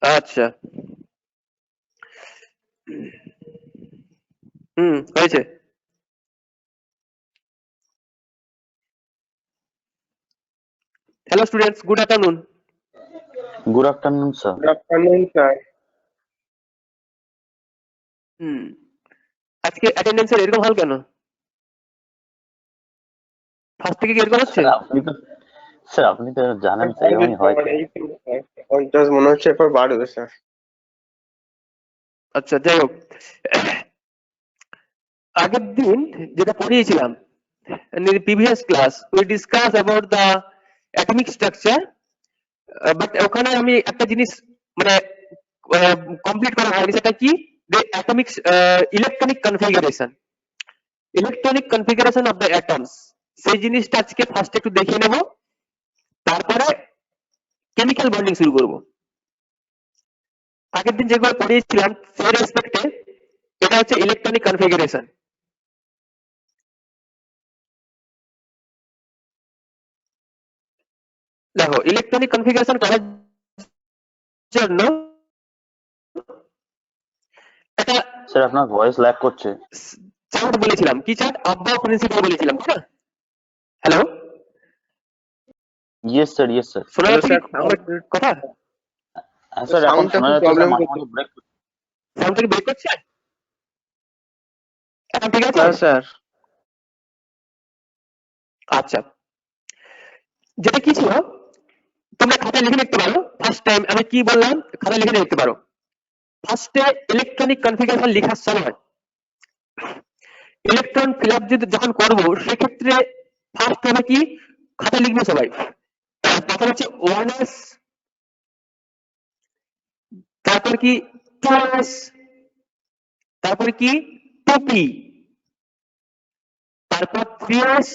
আচ্ছা। হয়েছে। Hello students, good afternoon. Good afternoon, sir. Good afternoon, sir. হুম আজকে অ্যাটেন্ডেন্সের এরকম হাল কেন? ফার্স্ট থেকে কি এরকম হচ্ছে? আপনি তো জানেন স্যার এমনই হয়। পঞ্চাশ মনে হচ্ছে এরপর বাড়বে স্যার। আচ্ছা, যাই হোক, আগের দিন যেটা পড়িয়েছিলাম, in the previous class we discuss about the atomic structure, but ওখানে আমি একটা জিনিস মানে কমপ্লিট করা হয়নি, সেটা কি? the atomic electronic configuration of the atoms, সেই জিনিসটা আজকে ফার্স্ট একটু দেখিয়ে নেব, তারপরে কেমিক্যাল বন্ডিং শুরু করব। আগের দিন যেগুলো পড়িয়েছিলাম সেই রেসপেক্টে এটা হচ্ছে ইলেকট্রনিক কনফিগারেশন। দেখো, ইলেকট্রনিক কনফিগারেশন করার জন্য একটা স্যার আপনার ভয়েস ল্যাগ করছে। চার্ট বলেছিলাম, কি চার্ট? আব্বা প্রিন্সিপাল বলেছিলাম, ঠিক আছে? Hello, yes sir, yes sir. শোনা যাচ্ছে আমার কথা? হ্যাঁ স্যার, এখন শোনা যাচ্ছে স্যার, মাঝে মাঝে ব্রেক। সাউন্ডটা কি ব্রেক করছে? এখন ঠিক আছে? হ্যাঁ স্যার। আচ্ছা, যেটা কি ছিল তোমরা খাতায় লিখে লিখতে পারো। ফার্স্ট টাইম আমি কি বললাম খাতায় লিখে লিখতে পারো। ফার্স্টে ইলেকট্রনিক কনফিগারেশন লেখার সময় ইলেকট্রন ফিল আপ যদি যখন করবো সেক্ষেত্রে ফার্স্ট হবে কি, খাতায় লিখবে সবাই। প্রথম হচ্ছে 1s, তারপর কি 2s, তারপরে কি 2p, তারপর 3s,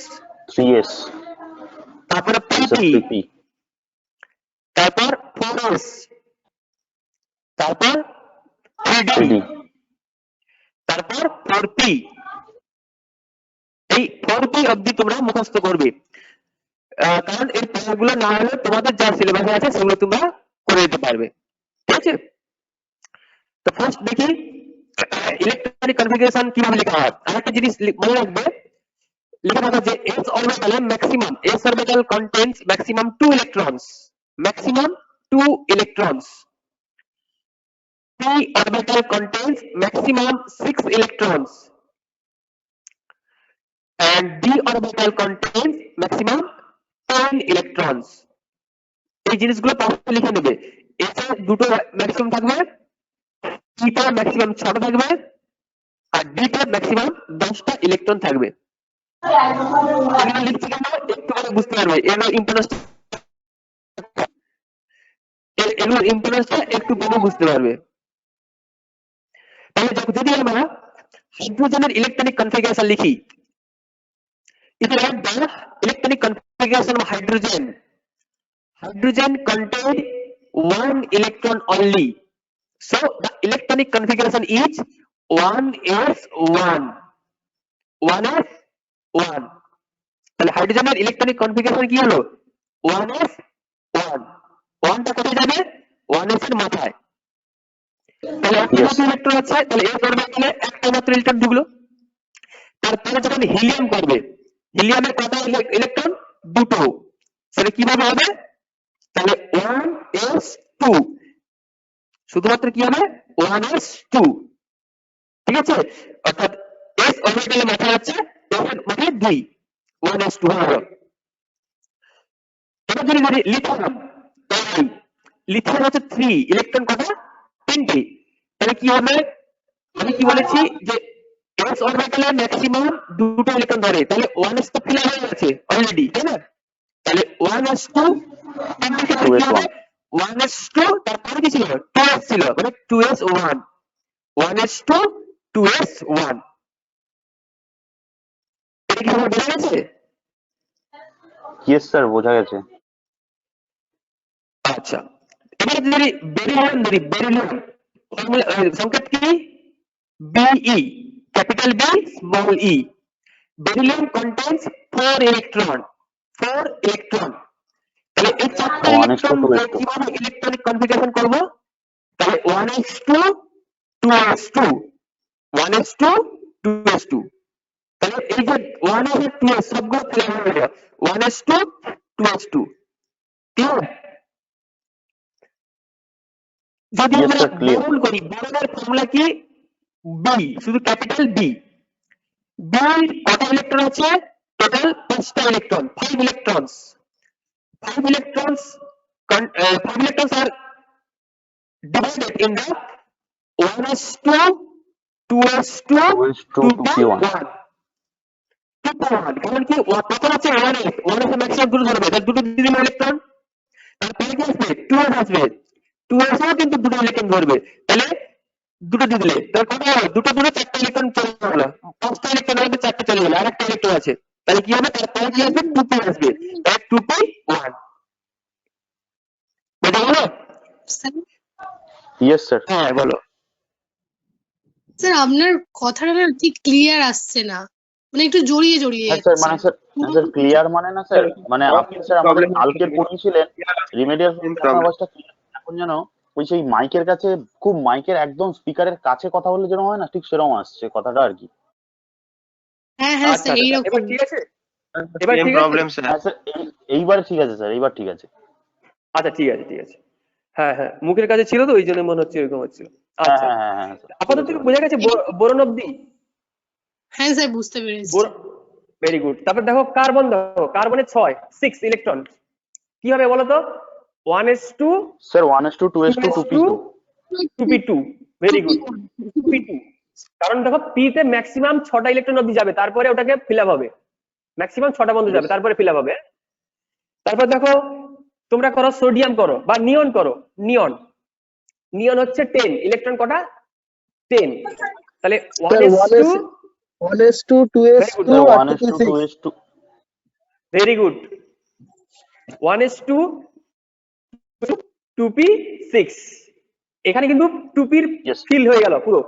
3s, তারপরে 3p, তারপর 4s, তারপর 3d, তারপর 4p। এই 4p অবধি তোমরা মুখস্থ করবে, কারণ এই পড়াগুলো না হলে তোমাদের যা সিলেবাসে আছে সেগুলো তোমরা করে দিতে পারবে, ঠিক আছে? তো ফার্স্ট দেখি ইলেকট্রনিক কনফিগারেশন কিভাবে লেখা হয়। আরেকটা জিনিস মনে রাখবে, লেখা থাকবে যে s অরবিটালে ম্যাক্সিমাম, s অরবিটাল contains maximum 2 electrons, maximum 2 electrons, p orbital contains maximum 6 electrons, and d orbital contains maximum 10 electrons। এই জিনিসগুলো পাশে লিখে নেবে। এতে দুটো ম্যাক্সিমাম থাকবে, p টা ম্যাক্সিমাম 6টা থাকবে, আর d টা ম্যাক্সিমাম 10টা ইলেকট্রন থাকবে। এগুলো লিখছি কেন একটু পরে বুঝতে পারবে, এগুলোর ইম্পর্টেন্সটা একটু পরে বুঝতে পারবে। তাহলে যদি আমরা হাইড্রোজেনের ইলেকট্রনিক কনফিগারেশন লিখি, if you write the electronic configuration of hydrogen, hydrogen contain one electron only, so the electronic configuration is 1s1, 1s1। তাহলে হাইড্রোজেনের ইলেকট্রনিক কনফিগারেশন কি হলো? 1s1। 1টা কোথায় যাবে? 1s এর মাথায়। তাহলে একটা মাত্র ইলেকট্রন আছে, তাহলে s অরবিটালে একটা মাত্র ইলেকট্রন ঢুকলো। তারপরে যখন হিলিয়াম করবে, হিলিয়ামের কটা ইলেকট্রন? দুটো। সেটা কিভাবে হবে? তাহলে 1s2, শুধুমাত্র কি হবে? 1s2, ঠিক আছে? অর্থাৎ s অরবিটালে মাথায় আছে, s এর মাথায় 2, 1s2 হলো। এবার যদি বলি লিথিয়াম, লিথিয়াম হচ্ছে 3, ইলেকট্রন কটা? 3টে। তাহলে কি হবে? আমি কি বলেছি যে s অরবিটালে ম্যাক্সিমাম দুটো ইলেকট্রন ধরে, তাহলে 1s তো ফিল হয়ে গেছে অলরেডি, তাই না? তাহলে 1s2 কি হবে? 1s2 তারপরে কি ছিল? 2s ছিল, মানে 2s1, 1s2 2s1। এটা কি আমার বোঝা গেছে? ইয়েস স্যার, বোঝা গেছে। আচ্ছা, এবার যদি বেরিলিয়াম ধরি, বেরিলিয়াম সংকেত কি? Be, capital B small e। Beryllium contains 4 electron, 4 electron। তাহলে এই 4টা ইলেকট্রন কিভাবে ইলেকট্রনিক কনফিগারেশন করব? তাহলে 1s2 2s2 1s2 2s2 তাহলে এই যে 1s আর 2s সবগুলো ফেলা হয়ে গেল 1s2 2s2 ক্লিয়ার যদি Yes, আমরা sir, clear. বোরন করি বোরনের ফর্মুলা কি বি শুধু ক্যাপিটাল বি বির কত ইলেকট্রন আছে টোটাল 5টা electron 5 electrons 5 electrons 5 electrons are divided in the 1s2 2s2 2s2 2p1 2p1 কারণ কি কত আছে 1s 1s এর ম্যাক্সিমাম দুটো ধরবে তাহলে দুটো দিয়ে দিলাম ইলেকট্রন তারপরে কি আসবে 2s আসবে 2s এও কিন্তু দুটো ইলেকট্রন ধরবে তাহলে দুটো দিয়ে দিলে তাহলে কত হলো দুটো দুটো চারটা ইলেকট্রন চলে গেল 5টা ইলেকট্রন মধ্যে চারটা চলে গেল আরেকটা ইলেকট্রন আছে তাহলে কি হবে তারপরে কি আসবে 2p আসবে তাহলে 2p1 বুঝা গেল Yes, sir. হ্যাঁ বলো স্যার আপনার কথাটা না ঠিক ক্লিয়ার আসছে না, মানে একটু জড়িয়ে জড়িয়ে হ্যাঁ স্যার, যাচ্ছে। মানে স্যার ক্লিয়ার মানে না স্যার, মানে আপনি স্যার আমাদের কালকের পড়িয়েছিলেন রিমেডিয়াল আপনার আওয়াজটা clear, এখন যেন ওই সেই মাইকের কাছে খুব মাইকের একদম স্পিকারের কাছে কথা বললে যেন হয় না, ঠিক সেরকম আসছে কথাটা আর কি। হ্যাঁ হ্যাঁ আচ্ছা স্যার আচ্ছা, এইরকম। এবার ঠিক আছে এবার সেম ঠিক আছে প্রবলেম স্যার। হ্যাঁ স্যার, এইবার ঠিক আছে স্যার, এইবার ঠিক আছে। আচ্ছা ঠিক আছে ঠিক আছে হ্যাঁ হ্যাঁ মুখের কাছে ছিল তো ওই জন্য মনে হচ্ছে এরকম হচ্ছিল হ্যাঁ আচ্ছা হ্যাঁ হ্যাঁ হ্যাঁ স্যার, আপাতত বোঝা গেছে বোরন অব্দি হ্যাঁ স্যার বুঝতে পেরেছি। ভেরি গুড তারপর দেখো কার্বনের 6 ইলেকট্রন কি হবে বলো তো 1s2 sir 1s2 2s2 2p2 2p2 very good 2p2 কারণ দেখো p তে ম্যাক্সিমাম 6টা ইলেকট্রন অবধি যাবে তারপরে ওটাকে ফিল আপ হবে ম্যাক্সিমাম 6টা বন্ধ যাবে তারপরে ফিল আপ হবে তারপর দেখো তোমরা করো সোডিয়াম করো বা নিয়ন করো নিয়ন নিয়ন হচ্ছে 10 ইলেকট্রন কটা 10 তাহলে 1s2 1s2 2s2 Very আর 1s2 2p6 2s2 very good 1s2 2p6 এখানে কিন্তু 2p Yes. ফিল হয়ে গেল পুরো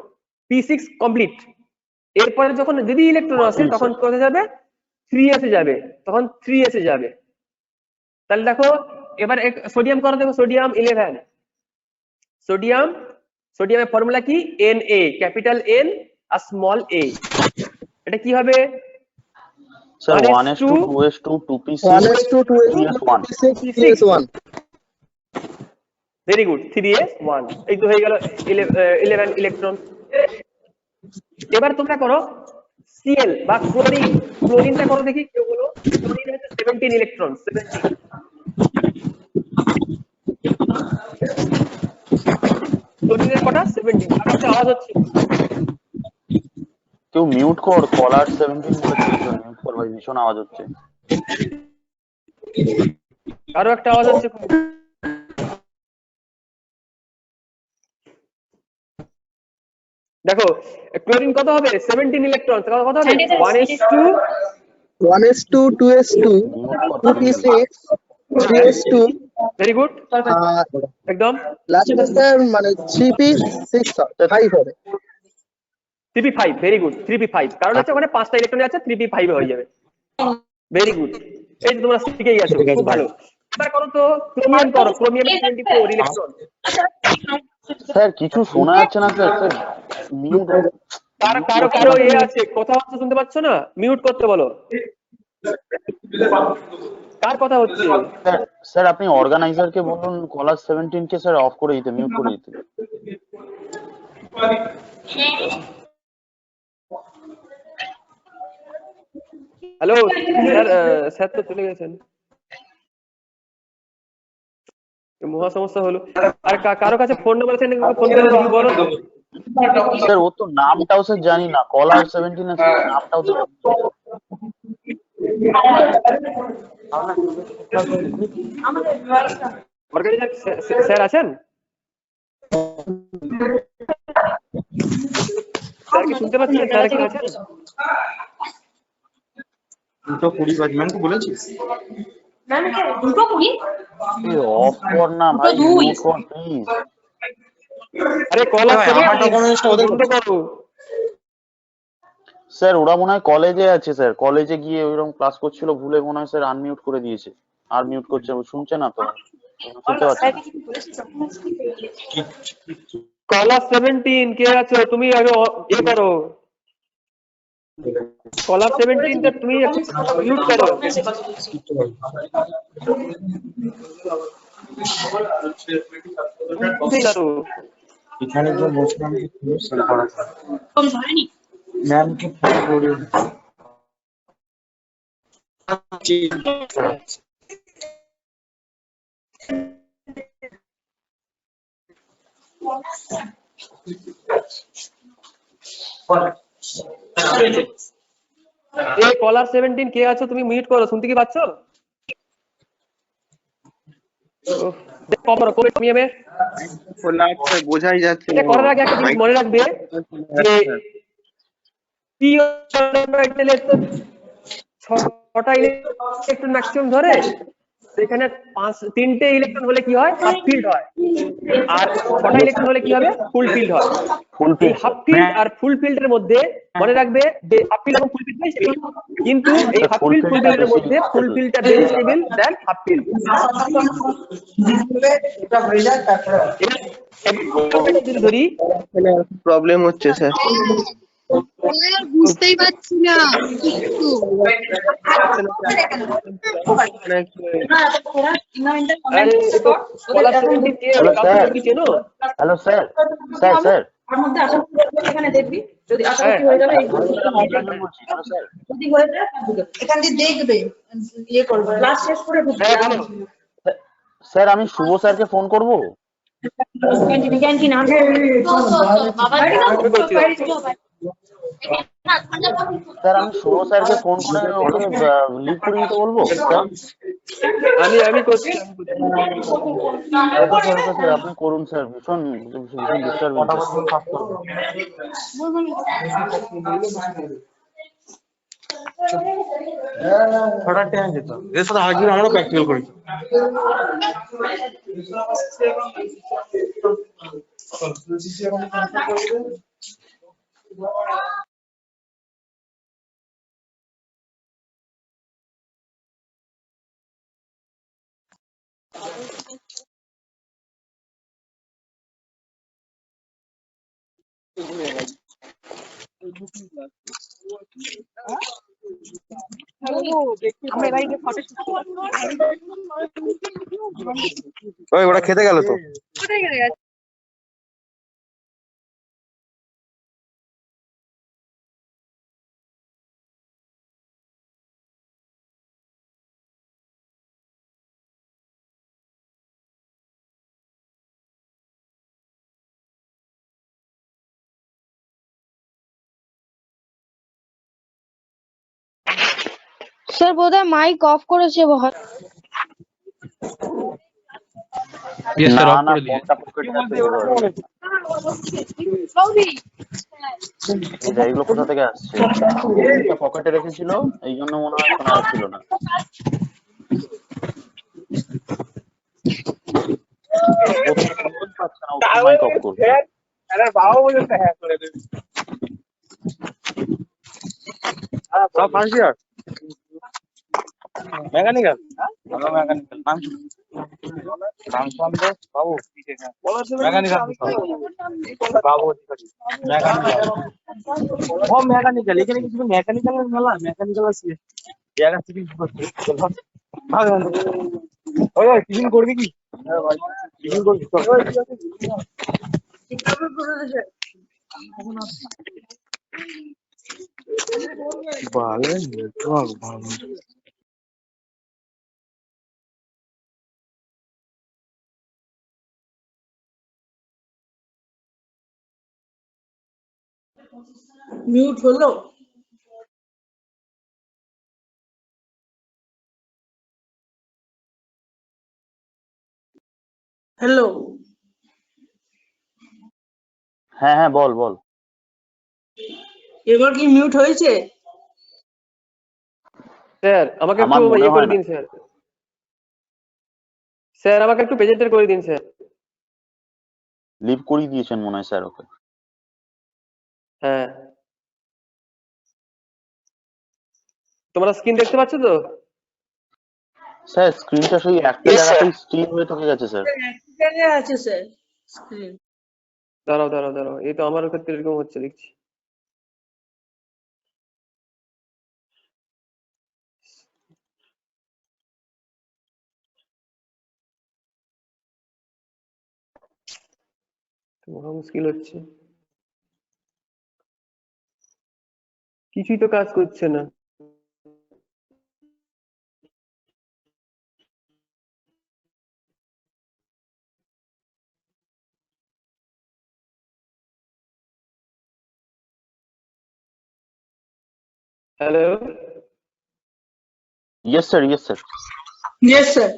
p6 কমপ্লিট এরপরে যখন যদি ইলেকট্রন আসে Yes, তখন sir. কোথায় যাবে 3s এ যাবে তখন 3s এ যাবে তাহলে দেখো এবার সোডিয়াম করো দেখো সোডিয়াম 11 সোডিয়ামের ফর্মুলা কি Na ক্যাপিটাল N আর স্মল a এটা কি হবে sir 1s2 1s2 2s2 2p6 1s2 2s2 3s1 2p6 3s1 very good 3s1 এই তো হয়ে গেল 11 ইলেকট্রন এবার তোমরা করো Cl বা ক্লোরিনটা করো দেখি কেউ বলো ক্লোরিন হচ্ছে 17 ইলেকট্রন 17 ক্লোরিনের কটা 17 আর একটা আওয়াজ হচ্ছে কেউ মিউট কর, কলার 17 বলেছে, মিউট কর ভাই, ভীষণ আওয়াজ হচ্ছে। আরো একটা আওয়াজ হচ্ছে দেখো ক্লোরিন কত হবে 17 ইলেকট্রন কত হবে 1s2 1s2 2s2 2p6 3s2 very good একদম লাস্টে স্যার মানে 3p6 5 হবে 3p5 ভেরি গুড 3p5 কারণ হচ্ছে ওখানে 5টা ইলেকট্রন আছে 3p5 হয়ে যাবে ভেরি গুড এই যে তোমরা শিখেই গেছো খুব ভালো এবার করো তো ক্রোমিয়াম করো ক্রোমিয়াম 24 ইলেকট্রন স্যার কিছু শোনা যাচ্ছে না স্যার, স্যার মিউট। কারো আছে কথা হচ্ছে শুনতে পাচ্ছ না মিউট করতে বলো কার কথা হচ্ছে স্যার স্যার আপনি অর্গানাইজারকে বলুন কলার 17 কে স্যার অফ করে দিতে, মিউট করে দিতে। হ্যালো স্যার তো চলে গেছেন মহা সমস্যা হলো আর কারো কাছে ফোন নাম্বার আছে নাকি ফোন করে দেখি বলো স্যার ও তো নামটাও স্যার জানি না, কলার 17 আছে নামটাও তো অর্গানাইজার স্যার আছেন স্যার কি শুনতে পাচ্ছেন স্যার কি আছেন 2:20 বাজে ম্যাম তো বলেছিস অফ কর না ভাই, মিউট কর প্লিজ। আরে কল আসছে আমার ডকুমেন্টসটা ওদের বন্ধ করো স্যার ওরা মনে হয় কলেজে আছে স্যার, কলেজে গিয়ে ওইরকম ক্লাস করছিল ভুলে মনে হয় স্যার আনমিউট করে দিয়েছে, আর মিউট করছে, শুনছে না তো। শুনতে পাচ্ছি না। কলার 17 কে আছো তুমি আগে ইয়ে করো, কলার 17 টা তুমি মিউট করো। বুঝতেই পারো। এখানে যে বসলাম সেল করা ম্যামকে ফোন করে এই কলার 17 কে আছো তুমি মিউট করো, শুনতে কি পাচ্ছ? কম করো, কমে কমিয়ে মে। খোলা আছে, বোঝাই যাচ্ছে এটা না। করার আগে একটা জিনিস মনে রাখবে যে পি অরবিটালে তো 6টা ইলেকট্রন ম্যাক্সিমাম ধরে, সেখানে 3টে ইলেকট্রন হলে কি হয়, হাফ ফিল্ড হয়, আর 6টা ইলেকট্রন হলে কি হবে, ফুল ফিল্ড হয়। ফুল এই হাফ ফিল্ড আর ফুল ফিল্ডের মধ্যে মনে রাখবে যে হাফ ফিল্ড এবং ফুল ফিল্ড স্টেবল, কিন্তু এই হাফ ফিল্ড ফুল ফিল্ডের মধ্যে ফুল ফিল্ডটা বেশি স্টেবল দেন হাফ ফিল্ড। এটা হয়ে যায় তারপরে যদি ধরি প্রবলেম হচ্ছে স্যার। স্যার বুঝতেই পারছি না একটু। আরে এ তো কলার 17 কে হ্যালো কাউকে স্যার, কি চেনো? হ্যালো স্যার, স্যার স্যার তার মধ্যে আশা করছি এখানে দেখবি যদি আশা হ্যাঁ, করছি হয়ে যাবে এই বলছি, হ্যালো স্যার। যদি হয়ে যায় ঢুকে এখান দিয়ে দেখবে ইয়ে করবে ক্লাস শেষ করে ঢুকবে হ্যাঁ বলো। স্যার আমি শুভ স্যারকে ফোন করব? ক্যান্টিন আছে আমি করছি। স্যার আমি শুভ স্যারকে ফোন করে ওকে লিভ করে দিতে বলবো স্যার? আমি করছি। ওকে স্যার, ওকে স্যার, আপনি করুন স্যার, ভীষণ ভীষণ ডিস্টার্বিং। ছটা টাইম যেত এর সাথে আগে আমরা প্র্যাকটিক্যাল করেছি ওই ওরা খেতে গেল তো। স্যার বোধহয় মাইক অফ করেছে না না, ফোনটা পকেটে আছে বোধহয়। এই যে এগুলো কোথা থেকে আসছে? ফোনটা পকেটে রেখেছিল, এই জন্য মনে হয় শোনা যাচ্ছিল না। ও তো ফোন পাচ্ছে না, ও মাইক অফ করবে। সব ফার্স্ট ইয়ার মেকানিক্যাল, আমরা মেকানিক্যাল নাম শুনবে বাবু, মেকানিক্যাল বাবু মেকানিক্যাল ও মেকানিক্যাল, এখানে কিছু মেকানিক্যাল মেলা, মেকানিক্যাল আছে জায়গা থেকে ওই ওই টিফিন করবি কি? টিফিন করবি ভালো নেটওয়ার্ক ভালো। মিউট হলো হ্যালো হ্যাঁ হ্যাঁ, বল বল। এবার কি মিউট হয়েছে স্যার আমাকে একটু আমার মনে ইয়ে করে হয় না। দিন স্যার। স্যার আমাকে একটু প্রেজেন্টের করে দিন স্যার। লিভ করিয়ে দিয়েছেন মনে হয় স্যার ওকে। হ্যাঁ, তোমরা স্ক্রিন দেখতে পাচ্ছ তো? স্যার স্ক্রিনটা সেই একটা জায়গাতেই স্টিল হয়ে থেকে গেছে স্যার। একই জায়গায় আছে স্যার স্ক্রিন। দাঁড়াও দাঁড়াও দাঁড়াও, এই তো আমার ক্ষেত্রে এরকম হচ্ছে দেখছি। মহা মুশকিল হচ্ছে, কিছুই তো কাজ করছে না। Hello, yes sir, yes sir. Yes sir.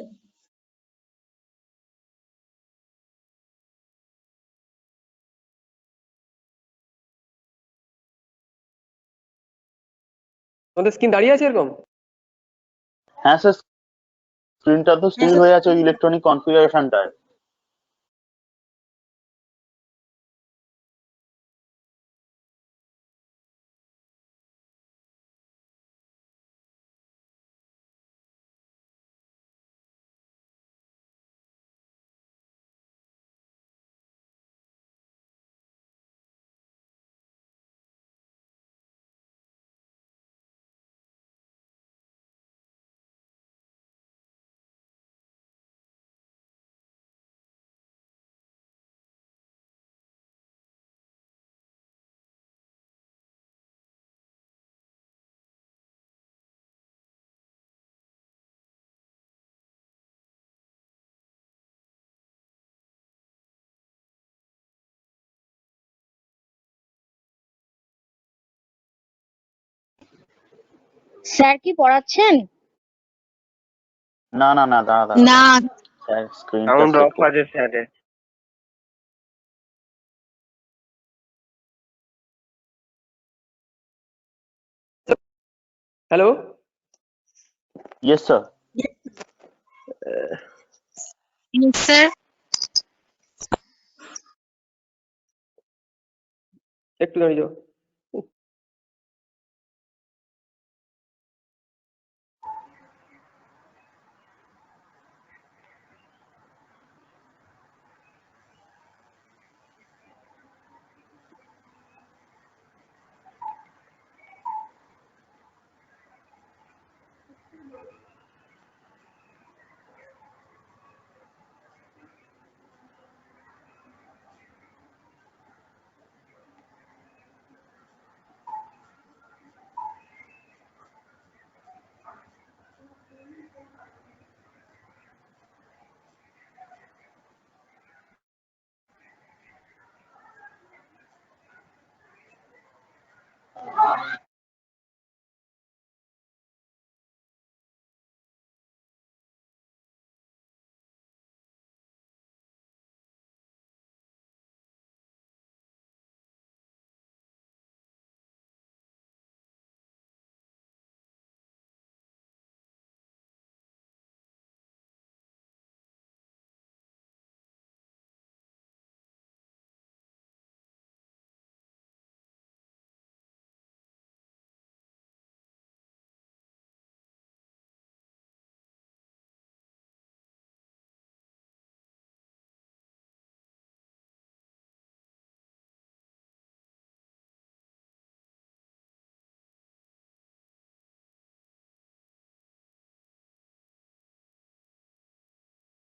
আমাদের স্ক্রিন দাঁড়িয়ে আছে এরকম? হ্যাঁ স্যার, স্ক্রিনটা তো স্টিল হয়ে আছে ওই ইলেকট্রনিক কনফিগারেশনটায়। স্যার কি পড়াচ্ছেন? না না না, দাঁড়া দাঁড়া না, স্যার, স্ক্রিনটা সাউন্ড চেক অফ আছে স্যারের। Hello, yes sir. স্যার একটু দাঁড়িয়ে যাও।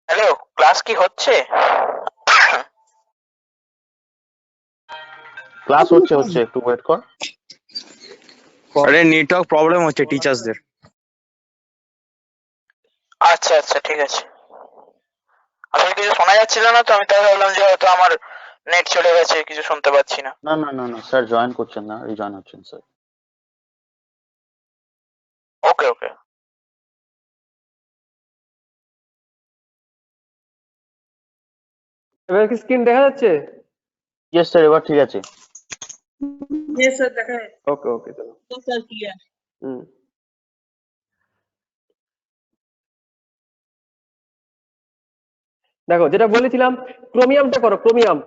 হ্যালো, ক্লাস কি হচ্ছে? ক্লাস হচ্ছে হচ্ছে, একটু ওয়েট কর। আরে নেটওয়ার্ক প্রবলেম হচ্ছে টিচার্সদের। আচ্ছা আচ্ছা, ঠিক আছে। আসলে কিছু শোনা যাচ্ছিল না তো, আমি তাই ভাবলাম যে হয়তো আমার নেট চলে গেছে, কিছু শুনতে পাচ্ছি না। না না না না স্যার, জয়েন করছেন না, রিজয়েন হচ্ছেন স্যার। ওকে ওকে। এবার কি স্ক্রিন দেখা যাচ্ছে? ইয়েস স্যার, এবার ঠিক আছে। ইয়েস স্যার দেখা ওকে ওকে, চলো। Sir clear. হুম, দেখো যেটা বলেছিলাম, ক্রোমিয়ামটা করো, ক্রোমিয়াম।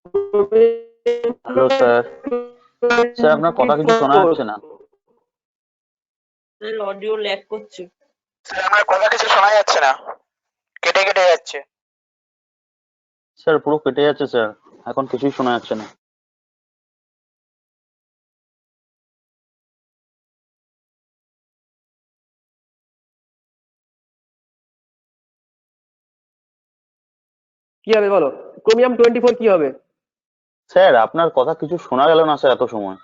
হ্যালো স্যার, স্যার আপনার কথা কিছু শোনা যাচ্ছে না। স্যার অডিও ল্যাগ করছে। স্যার আমার কথা কিছু শোনা যাচ্ছে না, কেটে কেটে যাচ্ছে। স্যার পুরো কেটে যাচ্ছে স্যার, এখন কিছুই শোনা যাচ্ছে না। কি হবে বলো? ক্রোমিয়াম 24 কি হবে? স্যার আপনার কথা কিছু শোনা গেল না স্যার এত সময়।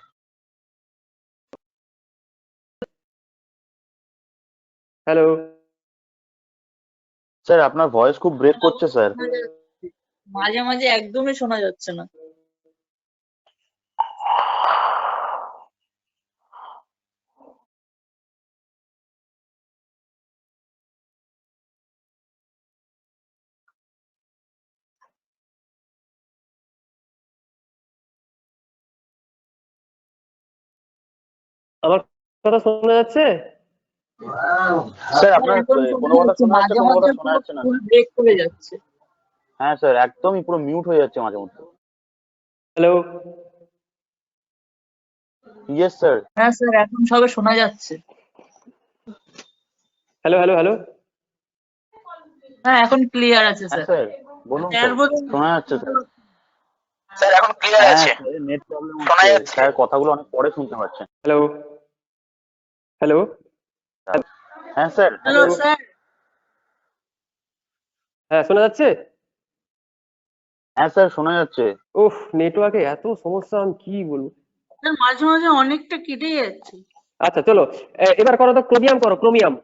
হ্যালো, স্যার আপনার ভয়েস খুব ব্রেক করছে স্যার। মাঝে মাঝে একদমই শোনা যাচ্ছে না। আমার কথা শোনা যাচ্ছে? স্যার আপনার এখন কোনো কথা শোনা যাচ্ছে, কোনো কথা শোনা যাচ্ছে না। ব্রেক করে যাচ্ছে। হ্যাঁ স্যার একদমই পুরো মিউট হয়ে যাচ্ছে মাঝে মধ্যে। Hello, yes sir. হ্যাঁ স্যার এখন সবে শোনা যাচ্ছে। Hello, hello, hello. হ্যাঁ এখন ক্লিয়ার আছে হ্যাঁ স্যার। স্যার বলুন স্যার স্যার, বলুন। শোনা যাচ্ছে স্যার। স্যার এখন ক্লিয়ার হ্যাঁ আছে, নেট প্রবলেম শোনা হচ্ছে যাচ্ছে। স্যার, কথাগুলো অনেক পরে শুনতে পাচ্ছেন। হ্যালো, হ্যালো, হ্যাঁ স্যার। Hello sir. হ্যাঁ শোনা যাচ্ছে? হ্যাঁ স্যার শোনা যাচ্ছে। উফ, নেটওয়ার্কে এত সমস্যা, আমি কি বলবো। স্যার মাঝে মাঝে অনেকটা কেটে যাচ্ছে। আচ্ছা চলো, এবার করো তো ক্রোমিয়াম করো, ক্রোমিয়াম।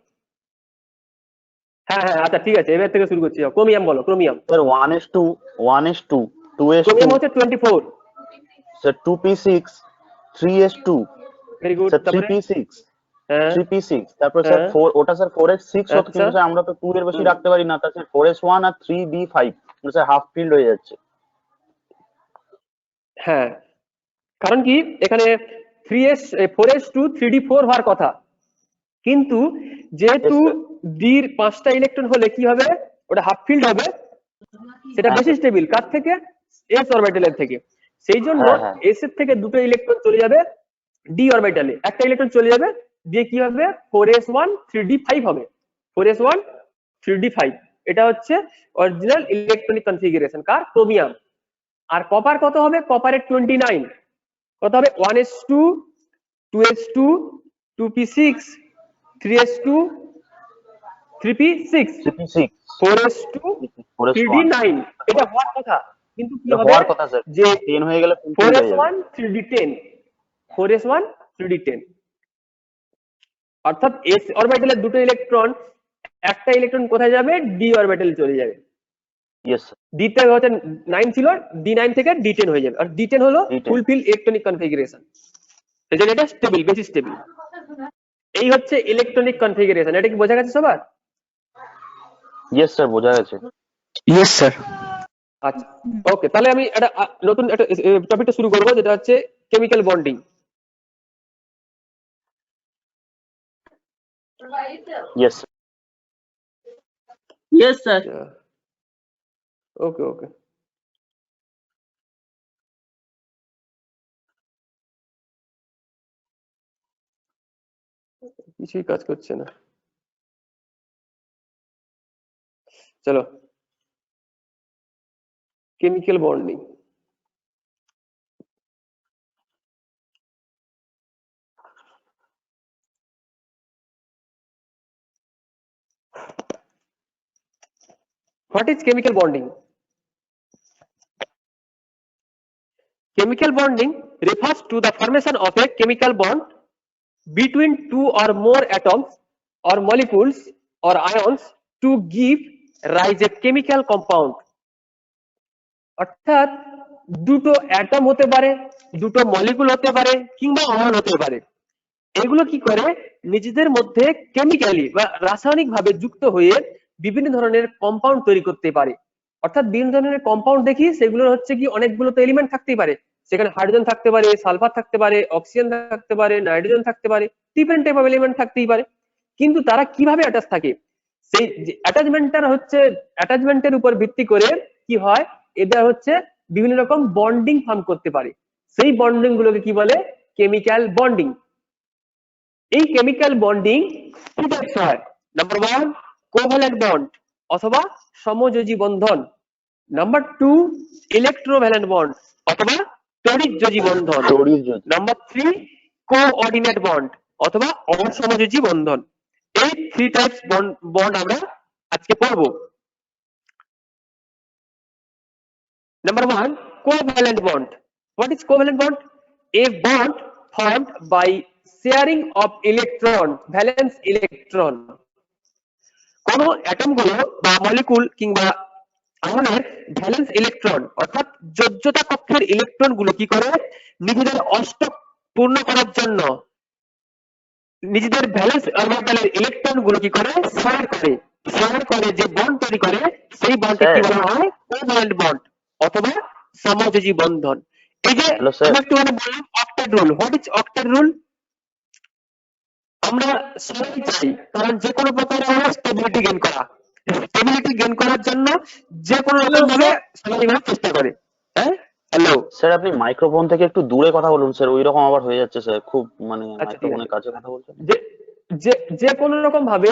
হ্যাঁ হ্যাঁ আচ্ছা ঠিক আছে, এবার থেকে শুরু করছি। ক্রোমিয়াম বলো, chromium. Sir 1s2 1s2 2s2 chromium হচ্ছে 24। Sir 2p6 3s2 very good. Sir তারপরে 3p6 হ্যাঁ 3p6 তারপর স্যার হ্যাঁ 4, ওটা স্যার 4s6 হতো, আচ্ছা। কিন্তু স্যার আমরা তো 2 এর বেশি রাখতে পারি না, তার স্যার 4s1 আর 3d5 স্যার হাফ ফিল্ড হয়ে যাচ্ছে। হ্যাঁ, কারণ কি এখানে 3s 4s2 3d4 হওয়ার কথা, কিন্তু যেহেতু Yes, sir. ডির 5টা ইলেকট্রন হলে কি হবে, ওটা হাফ ফিল্ড হবে, সেটা হ্যাঁ, বেশি sir. স্টেবল কার থেকে, এস অরবিটালের থেকে। সেই জন্য হ্যাঁ, হ্যাঁ। এস এর থেকে দুটো ইলেকট্রন চলে যাবে ডি অরবিটালে, একটা ইলেকট্রন চলে যাবে, দিয়ে কি হবে 4s1 3d5 হবে। 4s1 3d5 এটা হচ্ছে অরিজিনাল ইলেকট্রনিক কনফিগারেশন কার, ক্রোমিয়াম। আর কপার কত হবে? কপারের 29 কত হবে? 1s2 2s2 2p6 3s2 3p6 3p6 4s2 4s1 3d9 এটা হওয়ার কথা, কিন্তু কি হবে হওয়ার কথা স্যার, যে 10 হয়ে গেলে full field হয়ে যাবে। 4s1 3d10 4s1 3d10, অর্থাৎ s অরবিটালের দুটো ইলেকট্রন, একটা ইলেকট্রন কোথায় যাবে? ডি অরবিটালে চলে যাবে। Yes sir. ডি তে হচ্ছে 9 ছিল, d9 থেকে d10 হয়ে যাবে, আর d10 হলো D10 ফুলফিল ইলেকট্রনিক কনফিগারেশন, এই জন্য এটা স্টেবল, বেশি স্টেবল। এই হচ্ছে ইলেকট্রনিক কনফিগারেশন। এটা কি বোঝা গেছে সবার? ইয়েস স্যার বোঝা গেছে। Yes sir. আচ্ছা ওকে, তাহলে আমি একটা নতুন একটা টপিকটা শুরু করবো, যেটা হচ্ছে chemical bonding. Yes yes sir. Okay okay, কিছুই কাজ করছে না, চলো chemical bonding. What is chemical bonding? Chemical bonding refers to the formation of a chemical bond between two or more atoms or molecules or ions to give rise a chemical compound. অর্থাৎ দুটো atom হতে পারে, দুটো molecule হতে পারে, কিংবা ion হতে পারে। এগুলো কি করে নিজেদের মধ্যে কেমিক্যালি বা রাসায়নিক ভাবে যুক্ত হয়ে বিভিন্ন ধরনের কম্পাউন্ড তৈরি করতে পারে। অর্থাৎ বিভিন্ন ধরনের কম্পাউন্ড দেখি, সেগুলো হচ্ছে কি অনেকগুলো তো এলিমেন্ট থাকতেই পারে, সেখানে হাইড্রোজেন থাকতে পারে, সালফার থাকতে পারে, অক্সিজেন থাকতে পারে, নাইট্রোজেন থাকতে পারে, ডিফারেন্ট টাইপ অফ এলিমেন্ট থাকতেই পারে। কিন্তু তারা কিভাবে অ্যাটাচ থাকে, সেই অ্যাটাচমেন্টের উপর ভিত্তি করে কি হয়, এদের হচ্ছে বিভিন্ন রকম বন্ডিং ফর্ম করতে পারে, সেই বন্ডিং গুলোকে কি বলে? Chemical bonding. এই কেমিক্যাল বন্ডিং কি টাইপস হয়? নাম্বার 1 কোভ্যালেন্ট বন্ড অথবা সমযোজী বন্ধন, নাম্বার 2 ইলেকট্রোভ্যালেন্ট বন্ড অথবা তড়িৎযোজী বন্ধন, নাম্বার 3 কোঅর্ডিনেট বন্ড অথবা অসমযোজী বন্ধন। এই 3 টাইপস বন্ড আমরা আজকে পড়ব। Number 1 covalent bond. What is covalent bond? A bond formed by sharing of electron, valence electron. কোন অ্যাটম গুলো বা মলিকুল কিংবা আয়নের ভ্যালেন্স ইলেকট্রন অর্থাৎ যোজ্যতা কক্ষের ইলেকট্রন গুলো কি করে? নিজেদের অষ্টক পূর্ণ করার জন্য নিজেদের ভ্যালেন্স অরবিটালের ইলেকট্রন গুলো কি করে? শেয়ার করে যে বন্ড তৈরি করে, সেই বন্ডকে কি বলা হয়? কোভ্যালেন্ট বন্ড অথবা সমযোজী বন্ধন। এই যে আমরা একটু বললাম octet rule. What is octet rule? আমরা সবাই চাই, কারণ যে কোনো প্রকার স্টেবিলিটি গেইন করা, স্টেবিলিটি গেইন করার জন্য যে কোনো রকম ভাবে সবাই চেষ্টা করে। হ্যাঁ, হ্যালো স্যার, আপনি মাইক্রোফোন থেকে একটু দূরে কথা বলুন স্যার, ওই রকম আবার হয়ে যাচ্ছে স্যার, খুব মানে মাইক্রোফোনের কাছে কথা বলছেন। যে কোনো রকম ভাবে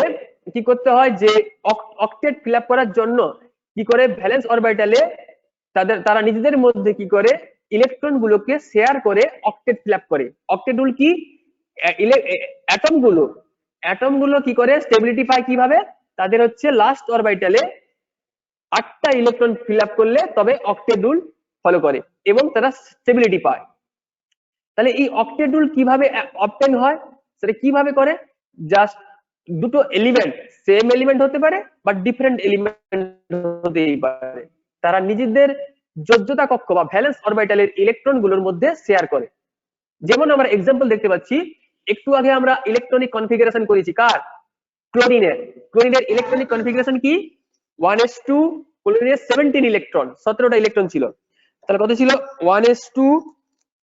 কি করতে হয়? যে অক্টেট ফিল আপ করার জন্য কি করে? ভ্যালেন্স অরবিটালে তারা নিজেদের মধ্যে কি করে? ইলেকট্রন গুলোকে শেয়ার করে অক্টেট ফিল আপ করে। অক্টেট রুল কি? অ্যাটম গুলো কি করে? স্টেবিলিটি পায় কিভাবে? তাদের হচ্ছে লাস্ট অরবিটালে 8টা ইলেকট্রন ফিল আপ করলে তবে অক্টেট রুল ফলো করে এবং তারা স্টেবিলিটি পায়। তাহলে এই অক্টেট রুল কিভাবে অবটেন হয়? সেটা কিভাবে করে? জাস্ট দুটো এলিমেন্ট, সেম এলিমেন্ট হতে পারে বা ডিফারেন্ট এলিমেন্ট হতেই পারে, তারা নিজেদের যোজ্যতা কক্ষ বা ভ্যালেন্স অরবিটালের ইলেকট্রন গুলোর মধ্যে শেয়ার করে। যেমন আমরা এক্সাম্পল দেখতে পাচ্ছি, একটু আগে আমরা ইলেকট্রনিক কনফিগারেশন করেছি কার? ক্লোরিনের। ক্লোরিনের ইলেকট্রনিক কনফিগারেশন কি? 1s2, ক্লোরিনের 17 ইলেকট্রন, 17টা ইলেকট্রন ছিল। তাহলে কত ছিল? 1s2,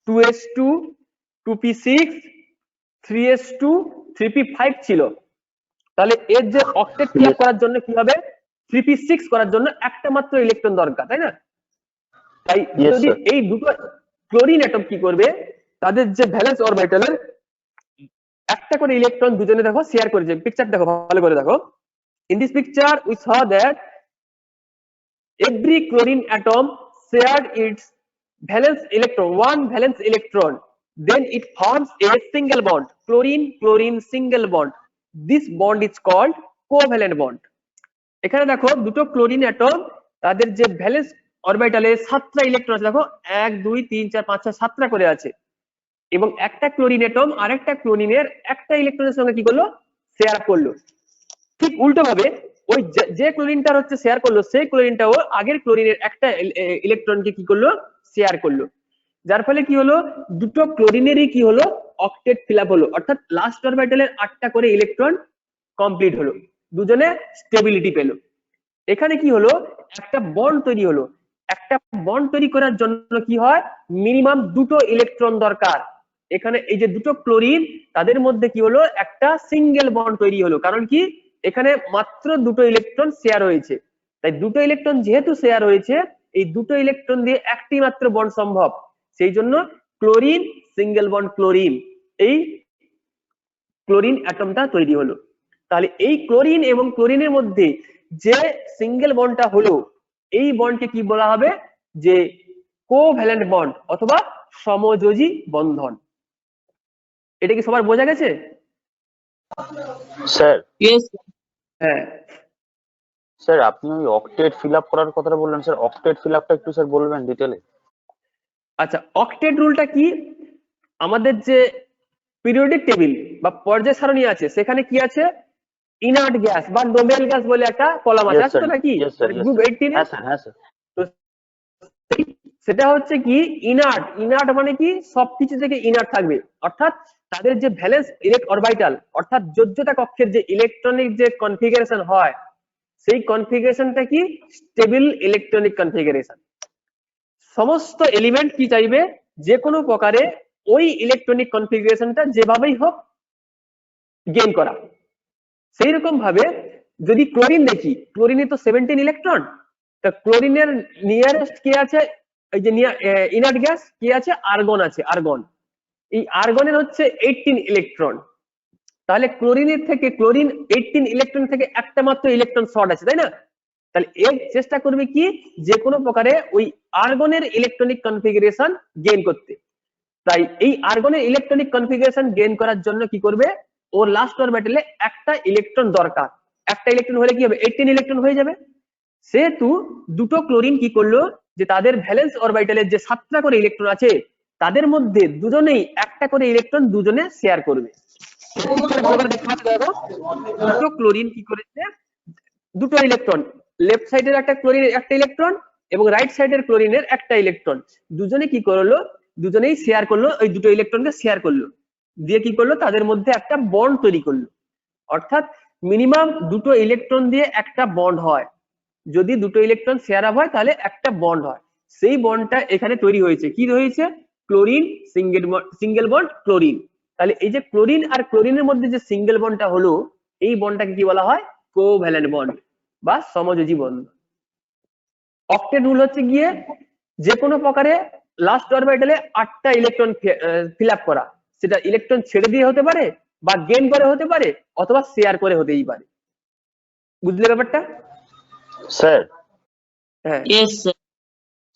2s2, 2p6, 3s2, 3p5 ছিল। তাহলে এর যে অক্টেট ফিল আপ করার জন্য কি হবে? 3p6 করার জন্য একটা মাত্র ইলেকট্রন দরকার, তাই না? তাই যদি এই দুটো ক্লোরিন অ্যাটম কি করবে? তাদের যে ভ্যালেন্স অরবিটালের একটা করে ইলেকট্রন দুজনে দেখো শেয়ার করেছে। পিকচার দেখো, ভালো করে দেখো। In this picture we saw that every chlorine atom shared its valence electron, one valence electron, then it forms a single bond, chlorine chlorine single bond. This bond is called covalent bond. এখানে দেখো দুটো chlorine atom, তাদের যে valence অরবিটালে 7টা electron আছে, দেখো 1 2 3 4 5 6 7টা করে আছে, এবং একটা ক্লোরিন অ্যাটম আরেকটা ক্লোরিনের একটা ইলেকট্রনের সঙ্গে কি করলো? শেয়ার করলো। ঠিক উল্টো ভাবে ওই যে ক্লোরিনটার হচ্ছে শেয়ার করলো, সেই ক্লোরিনটাও আগের ক্লোরিনের একটা ইলেকট্রনকে কি করলো? শেয়ার করলো। যার ফলে কি হলো? দুটো ক্লোরিনেরই কি হলো? অক্টেট ফিল আপ হলো, অর্থাৎ লাস্ট অরবিটালের 8টা করে ইলেকট্রন কমপ্লিট হলো, দুজনে স্টেবিলিটি পেলো। এখানে কি হলো? একটা বন্ড তৈরি হলো। একটা বন্ড তৈরি করার জন্য কি হয়? মিনিমাম দুটো ইলেকট্রন দরকার। এখানে এই যে দুটো ক্লোরিন, তাদের মধ্যে কি হলো? একটা সিঙ্গেল বন্ড তৈরি হলো। কারণ কি? এখানে মাত্র দুটো ইলেকট্রন শেয়ার হয়েছে। তাই দুটো ইলেকট্রন যেহেতু শেয়ার হয়েছে, এই দুটো ইলেকট্রন দিয়ে একটি মাত্র বন্ড সম্ভব। সেই জন্য ক্লোরিন সিঙ্গেল বন্ড ক্লোরিন, এই ক্লোরিন অ্যাটমটা তৈরি হলো। তাহলে এই ক্লোরিন এবং ক্লোরিনের মধ্যে যে সিঙ্গেল বন্ডটা হলো, এই বন্ডকে কি বলা হবে? যে কোভ্যালেন্ট বন্ড অথবা সমযোজী বন্ধন। এটা কি সবার বোঝা গেছে? স্যার, হ্যাঁ স্যার আপনি ওই অক্টেট ফিল আপ করার কথাটা বললেন স্যার, অক্টেট ফিল আপটা একটু স্যার বলবেন ডিটেলে? আচ্ছা, অক্টেট রুলটা কি? আমাদের যে পিরিয়ডিক টেবিল বা পর্যায় সারণী আছে, সেখানে কি আছে? ইনার্ট গ্যাস বা নোবেল গ্যাস বলে একটা কলাম আছে, আছে তো নাকি? গ্রুপ 18 হ্যাঁ স্যার, হ্যাঁ স্যার। সেটা হচ্ছে কি ইনার্ট। ইনার্ট মানে কি? সবকিছু থেকে ইনার্ট থাকবে, অর্থাৎ তাদের যে ভ্যালেন্স অরবিটাল অর্থাৎ যোজ্যতা কক্ষের যে ইলেকট্রনিক যে কনফিগারেশন হয়, সেই কনফিগারেশনটা কি? Stable electronic configuration. সমস্ত এলিমেন্ট কি চাইবে? যে কোনো প্রকারে ওই ইলেকট্রনিক কনফিগারেশনটা যেভাবেই হোক গেইন করা। সেই রকম ভাবে যদি ক্লোরিন দেখি, ক্লোরিনে তো 17 ইলেকট্রন, তা ক্লোরিনের নিয়ারেস্ট কে আছে? এই যে ইনার্ট গ্যাস কি আছে, আর্গন আছে, আর্গন। এই আর্গনের হচ্ছে 18 ইলেকট্রন। তাহলে ক্লোরিন 18 ইলেকট্রন থেকে একটা মাত্র ইলেকট্রন শর্ট আছে, তাই না? তাহলে এর চেষ্টা করবে কি, যে কোনো প্রকারে ওই আর্গনের ইলেকট্রনিক কনফিগারেশন গেইন করতে। তাই এই আর্গনের ইলেকট্রনিক কনফিগারেশন গেইন করার জন্য কি করবে, ওর লাস্ট অরবিটালে একটা ইলেকট্রন দরকার। একটা ইলেকট্রন হলে কি হবে, 18 ইলেকট্রন হয়ে যাবে। সেহেতু দুটো ক্লোরিন কি করলো, যে তাদের ভ্যালেন্স অরবিটালের যে 7টা করে ইলেকট্রন আছে তাদের মধ্যে দুজনেই একটা করে ইলেকট্রন দুজনে শেয়ার করবে। দুটো ক্লোরিন কি করেছে, দুটো ইলেকট্রন, লেফট সাইডের একটা ক্লোরিনের একটা ইলেকট্রন এবং রাইট সাইডের ক্লোরিনের একটা ইলেকট্রন, দুজনে কি করলো, দুজনেই শেয়ার করলো, ওই দুটো ইলেকট্রনকে শেয়ার করলো, দিয়ে কি করলো, তাদের মধ্যে একটা বন্ড তৈরি করলো। অর্থাৎ মিনিমাম দুটো ইলেকট্রন দিয়ে একটা বন্ড হয়। যদি দুটো ইলেকট্রন শেয়ার আপ হয় তাহলে একটা বন্ড হয়। সেই বন্ডটা এখানে তৈরি হয়েছে, কি হয়েছে, ক্লোরিন সিঙ্গেল বন্ড ক্লোরিন। তাহলে এই যে ক্লোরিন আর ক্লোরিনের মধ্যে যে সিঙ্গেল বন্ডটা হলো, এই বন্ডটাকে কি বলা হয়, কোভ্যালেন্ট বন্ড বা সমযোজী বন্ধন। অক্টেট রুল হচ্ছে গিয়ে যে কোনো প্রকারে লাস্ট অরবিটালে 8টা ইলেকট্রন ফিল আপ করা, সেটা ইলেকট্রন ছেড়ে দিয়ে হতে পারে বা গেইন করে হতে পারে অথবা শেয়ার করে হতেই পারে। বুঝলে ব্যাপারটা? স্যার হ্যাঁ ইয়েস স্যার।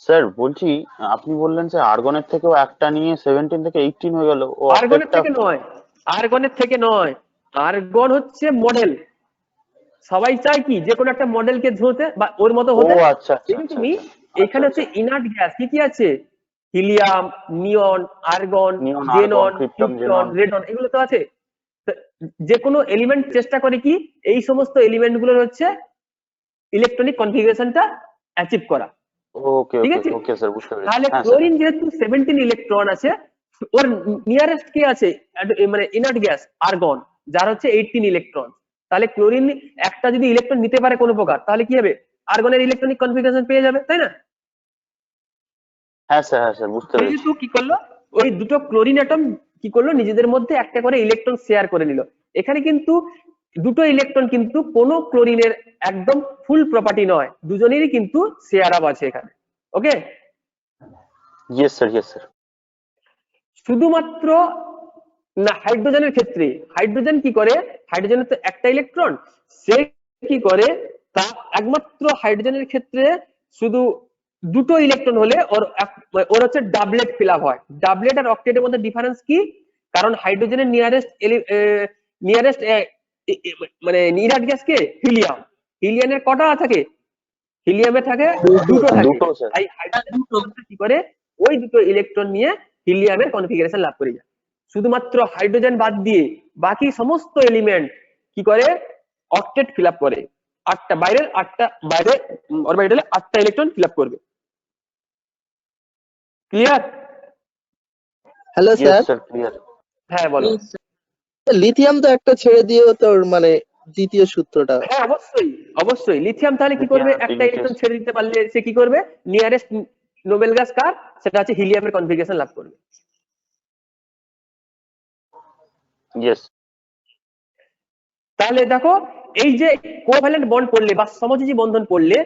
স্যার বলছি, আপনি বললেন যে আর্গনের থেকেও একটা নিয়ে 17 থেকে 18 হয়ে গেল। ও আর্গনের অক্টেটটা থেকে নয়, আর্গনের থেকে নয়, আর্গন হচ্ছে মডেল। সবাই চায় কি, যে কোনো একটা মডেলকে ঝুঁতে বা ওর মতো ও হতে। আচ্ছা আচ্ছা আচ্ছা তুমি আচ্ছা এখানে হচ্ছে ইনার্ট গ্যাস কি কি আছে, helium, neon, argon, neon, argon, xenon, krypton, krypton, xenon. Radon, এগুলো তো আছে। তো যে কোনো এলিমেন্ট চেষ্টা করে কি, এই সমস্ত এলিমেন্ট গুলোর হচ্ছে ইলেকট্রনিক কনফিগারেশনটা অ্যাচিভ করা। ওকে ঠিক ওকে আছে, ওকে স্যার, বুঝতে পেরেছি। তাহলে হ্যাঁ স্যার। ক্লোরিন যেহেতু 17 ইলেকট্রন আছে, ওর নিয়ারেস্ট কি আছে, মানে ইনার্ট গ্যাস আর্গন, যার হচ্ছে 18 ইলেকট্রন। তাহলে ক্লোরিন একটা যদি ইলেকট্রন নিতে পারে কোনো প্রকার, তাহলে কি হবে, আর্গনের ইলেকট্রনিক কনফিগারেশন পেয়ে যাবে, তাই না? হ্যাঁ স্যার, হ্যাঁ স্যার, বুঝতে পেরেছি। যেহেতু কি করলো, ওই দুটো ক্লোরিন অ্যাটম কি করলো, নিজেদের মধ্যে একটা করে ইলেকট্রন শেয়ার করে নিল। এখানে কিন্তু দুটো ইলেকট্রন কিন্তু কোনো ক্লোরিনের একদম ফুল প্রপার্টি নয়, দুজনেরই কিন্তু শেয়ার আপ আছে এখানে। ওকে, ইয়েস স্যার, ইয়েস স্যার। শুধুমাত্র না হাইড্রোজেনের ক্ষেত্রে, হাইড্রোজেন কি করে, হাইড্রোজেনের তো একটা ইলেকট্রন, সে কি করে, তা একমাত্র হাইড্রোজেনের ক্ষেত্রে শুধু দুটো ইলেকট্রন হলে ওর হচ্ছে ডাবলেট ফিল আপ হয়। ডাবলেট আর অক্টেটের মধ্যে ডিফারেন্স কি, কারণ হাইড্রোজেনের নিয়ারেস্ট মানে ইনার্ট গ্যাস কে, হিলিয়াম। হিলিয়ামের কটা থাকে, হিলিয়ামে থাকে দুটো থাকে। দুটো স্যার। তাই হাইড্রোজেন কি করে, ওই দুটো ইলেকট্রন নিয়ে হিলিয়ামের কনফিগারেশন লাভ করে যায়। শুধুমাত্র হাইড্রোজেন বাদ দিয়ে বাকি সমস্ত এলিমেন্ট কি করে, অক্টেট ফিল আপ করে। বাইরে অরবিটালে 8টা ইলেকট্রন ফিল আপ করবে। Clear? Hello yes sir, sir, clear. হ্যাঁ বলো। Yes, sir. লিথিয়াম তো একটা ছেড়ে দিয়েও তোর মানে দ্বিতীয় সূত্রটা। হ্যাঁ অবশ্যই অবশ্যই, লিথিয়াম তাহলে কি করবে, লিথিয়াম, একটা টিনিটাস। ইলেকট্রন ছেড়ে দিতে পারলে সে কি করবে, নিয়ারেস্ট নোবেল গ্যাস কার, সেটা হচ্ছে হিলিয়ামের কনফিগারেশন লাভ করবে। ইয়েস। তাহলে দেখো, এই যে কোভ্যালেন্ট বন্ড পড়লে বা সমযোজী বন্ধন পড়লে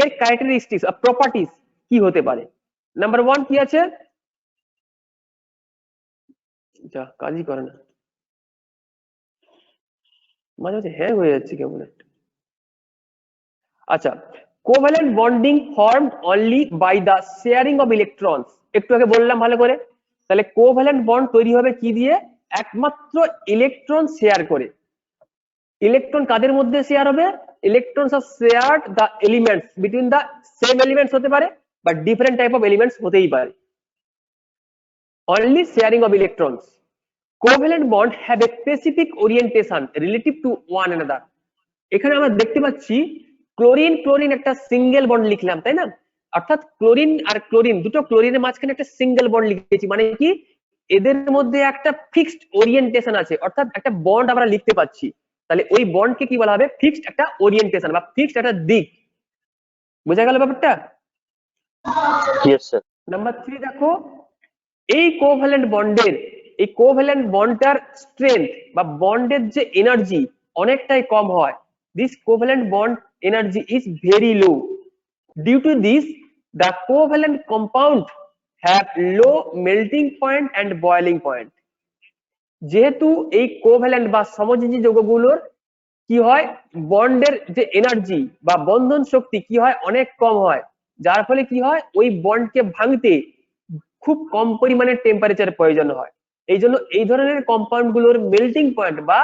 এর ক্যারেক্টারিস্টিক্স আর প্রপার্টিজ কি হতে পারে। নাম্বার 1 কি আছে, যা কাজই করে না, মাঝে মাঝে হ্যাং হয়ে যাচ্ছে কেমন একটা। আচ্ছা, covalent bonding formed only by the sharing of electrons. একটু আগে বললাম ভালো করে। তাহলে কোভ্যালেন্ট বন্ড তৈরি হবে কি দিয়ে, একমাত্র ইলেকট্রন শেয়ার করে। ইলেকট্রন কাদের মধ্যে শেয়ার হবে, electrons are shared the elements between the same elements হতে পারে বা ডিফারেন্ট টাইপ অফ এলিমেন্টস হতেই পারে। Only sharing of electrons. Covalent bond have a specific orientation relative to one another. এখানে আমরা দেখতে পাচ্ছি ক্লোরিন ক্লোরিন একটা সিঙ্গেল বন্ড লিখলাম, তাই না? অর্থাৎ ক্লোরিন আর ক্লোরিন, দুটো ক্লোরিনের মাঝখানে একটা সিঙ্গেল বন্ড লিখেছি, মানে কি এদের মধ্যে একটা ফিক্সড ওরিয়েন্টেশন আছে, অর্থাৎ একটা বন্ড আমরা লিখতে পাচ্ছি। তাহলে ওই বন্ডকে কি বলা হবে, ফিক্সড একটা ওরিয়েন্টেশন বা ফিক্সড একটা দিক। বোঝা গেল ব্যাপারটা? Yes sir. নাম্বার 3 দেখো, এই কোভ্যালেন্ট বন্ডটার স্ট্রেংথ বা বন্ডের যে এনার্জি অনেকটাই কম হয়। This covalent bond energy is very low. Due to this the covalent compound have low melting point and boiling point. যেহেতু এই কোভ্যালেন্ট বা সমযোজী যৌগগুলোর কি হয়, বন্ডের যে এনার্জি বা বন্ধন শক্তি কি হয়, অনেক কম হয়, যার ফলে কি হয় ওই বন্ডকে ভাঙতে খুব কম পরিমাণে টেম্পারেচার প্রয়োজন হয়। এই জন্য এই ধরনের কম্পাউন্ড গুলোর মেল্টিং পয়েন্ট বা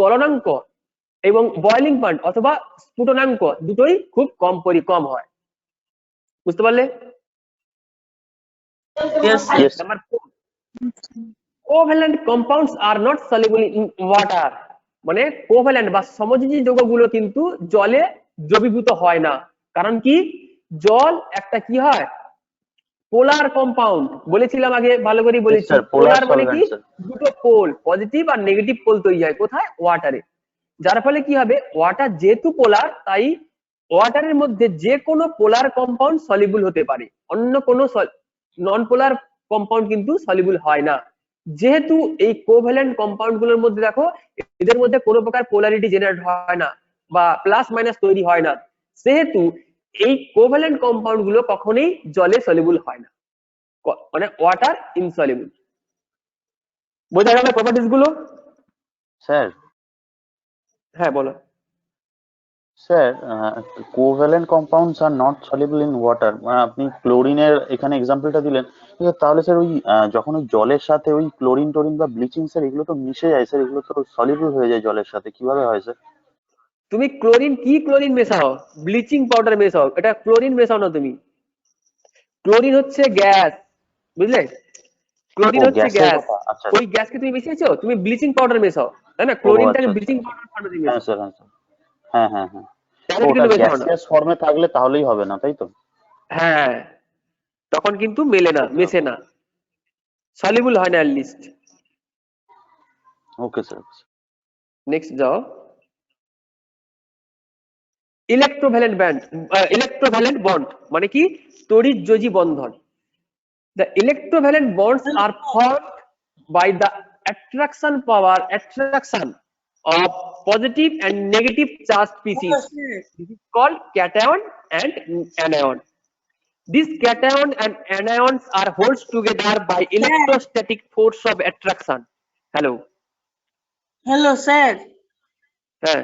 গলনাঙ্ক এবং বয়লিং পয়েন্ট অথবা স্ফুটনাঙ্ক দুটোই খুব কম হয়। বুঝতে পারলে? Yes, Yes. Number 4, covalent compounds are not soluble in water. মানে কোভ্যালেন্ট বা সমযোজী যৌগগুলো কিন্তু জলে দ্রবীভূত হয় না। কারণ কি, জল একটা কি হয়, পোলার কম্পাউন্ড। বলেছিলাম আগে, ভালো করে বলেছি, sir, polar পোলার মানে কি, solvent, sir. দুটো পোল, পজিটিভ আর নেগেটিভ পোল তৈরি হয় কোথায়, ওয়াটারে। যার ফলে কি হবে, ওয়াটার যেহেতু পোলার, তাই ওয়াটারের মধ্যে যে কোনো পোলার কম্পাউন্ড সলিবল হতে পারে, অন্য কোনো নন পোলার কম্পাউন্ড কিন্তু সলিবল হয় না। যেহেতু এই কোভ্যালেন্ট কম্পাউন্ড গুলোর মধ্যে দেখো, এদের মধ্যে কোনো প্রকার পোলারিটি জেনারেট হয় না বা প্লাস মাইনাস তৈরি হয় না, সেহেতু এই কোভ্যালেন্ট কম্পাউন্ড গুলো কখনোই জলে সলিবল হয় না, মানে ওয়াটার ইনসলিবল। বোঝা গেল প্রপার্টিজ গুলো? স্যার হ্যাঁ বলো। Sir covalent compounds are not soluble in water, মানে আপনি ক্লোরিনের এখানে এক্সাম্পলটা দিলেন, ঠিক আছে, তাহলে স্যার ওই যখন ওই জলের সাথে ওই ক্লোরিন টোরিন বা ব্লিচিং স্যার এগুলো তো মিশে যায় স্যার, এগুলো তো সলিবল হয়ে যায় জলের সাথে, কিভাবে হয় স্যার? তুমি ক্লোরিন মেশাও, ব্লিচিং পাউডার মেশাও, এটা ক্লোরিন মেশাও না তুমি। ক্লোরিন হচ্ছে গ্যাস, বুঝলে? ক্লোরিন হচ্ছে গ্যাসের গ্যাস, কথা, আচ্ছা ওই গ্যাসকে তুমি মিশিয়েছো, তুমি ব্লিচিং পাউডার মেশাও, তাই না? ক্লোরিনটাকে ব্লিচিং পাউডার ফর্মে তুমি হ্যাঁ মেশাও, স্যার, হ্যাঁ স্যার, হ্যাঁ হ্যাঁ হ্যাঁ, তাহলে ওটা কিন্তু মেশাও না। গ্যাসিয়াস ফর্মে থাকলে তাহলেই হবে না, তাই তো? হ্যাঁ, তখন কিন্তু মেলে না, মেশে না, সলিবল হয় না at least. Okay sir. Next যাও। ইলেকট্রোভ্যালেন্ট বন্ড মানে কি, তড়িৎযোজী বন্ধন। The electrovalent bonds are formed by the attraction of positive and negative charged species. This is called cation and anion. These cation and anions are held together by electrostatic force of attraction. Hello. Hello sir. হ্যাঁ,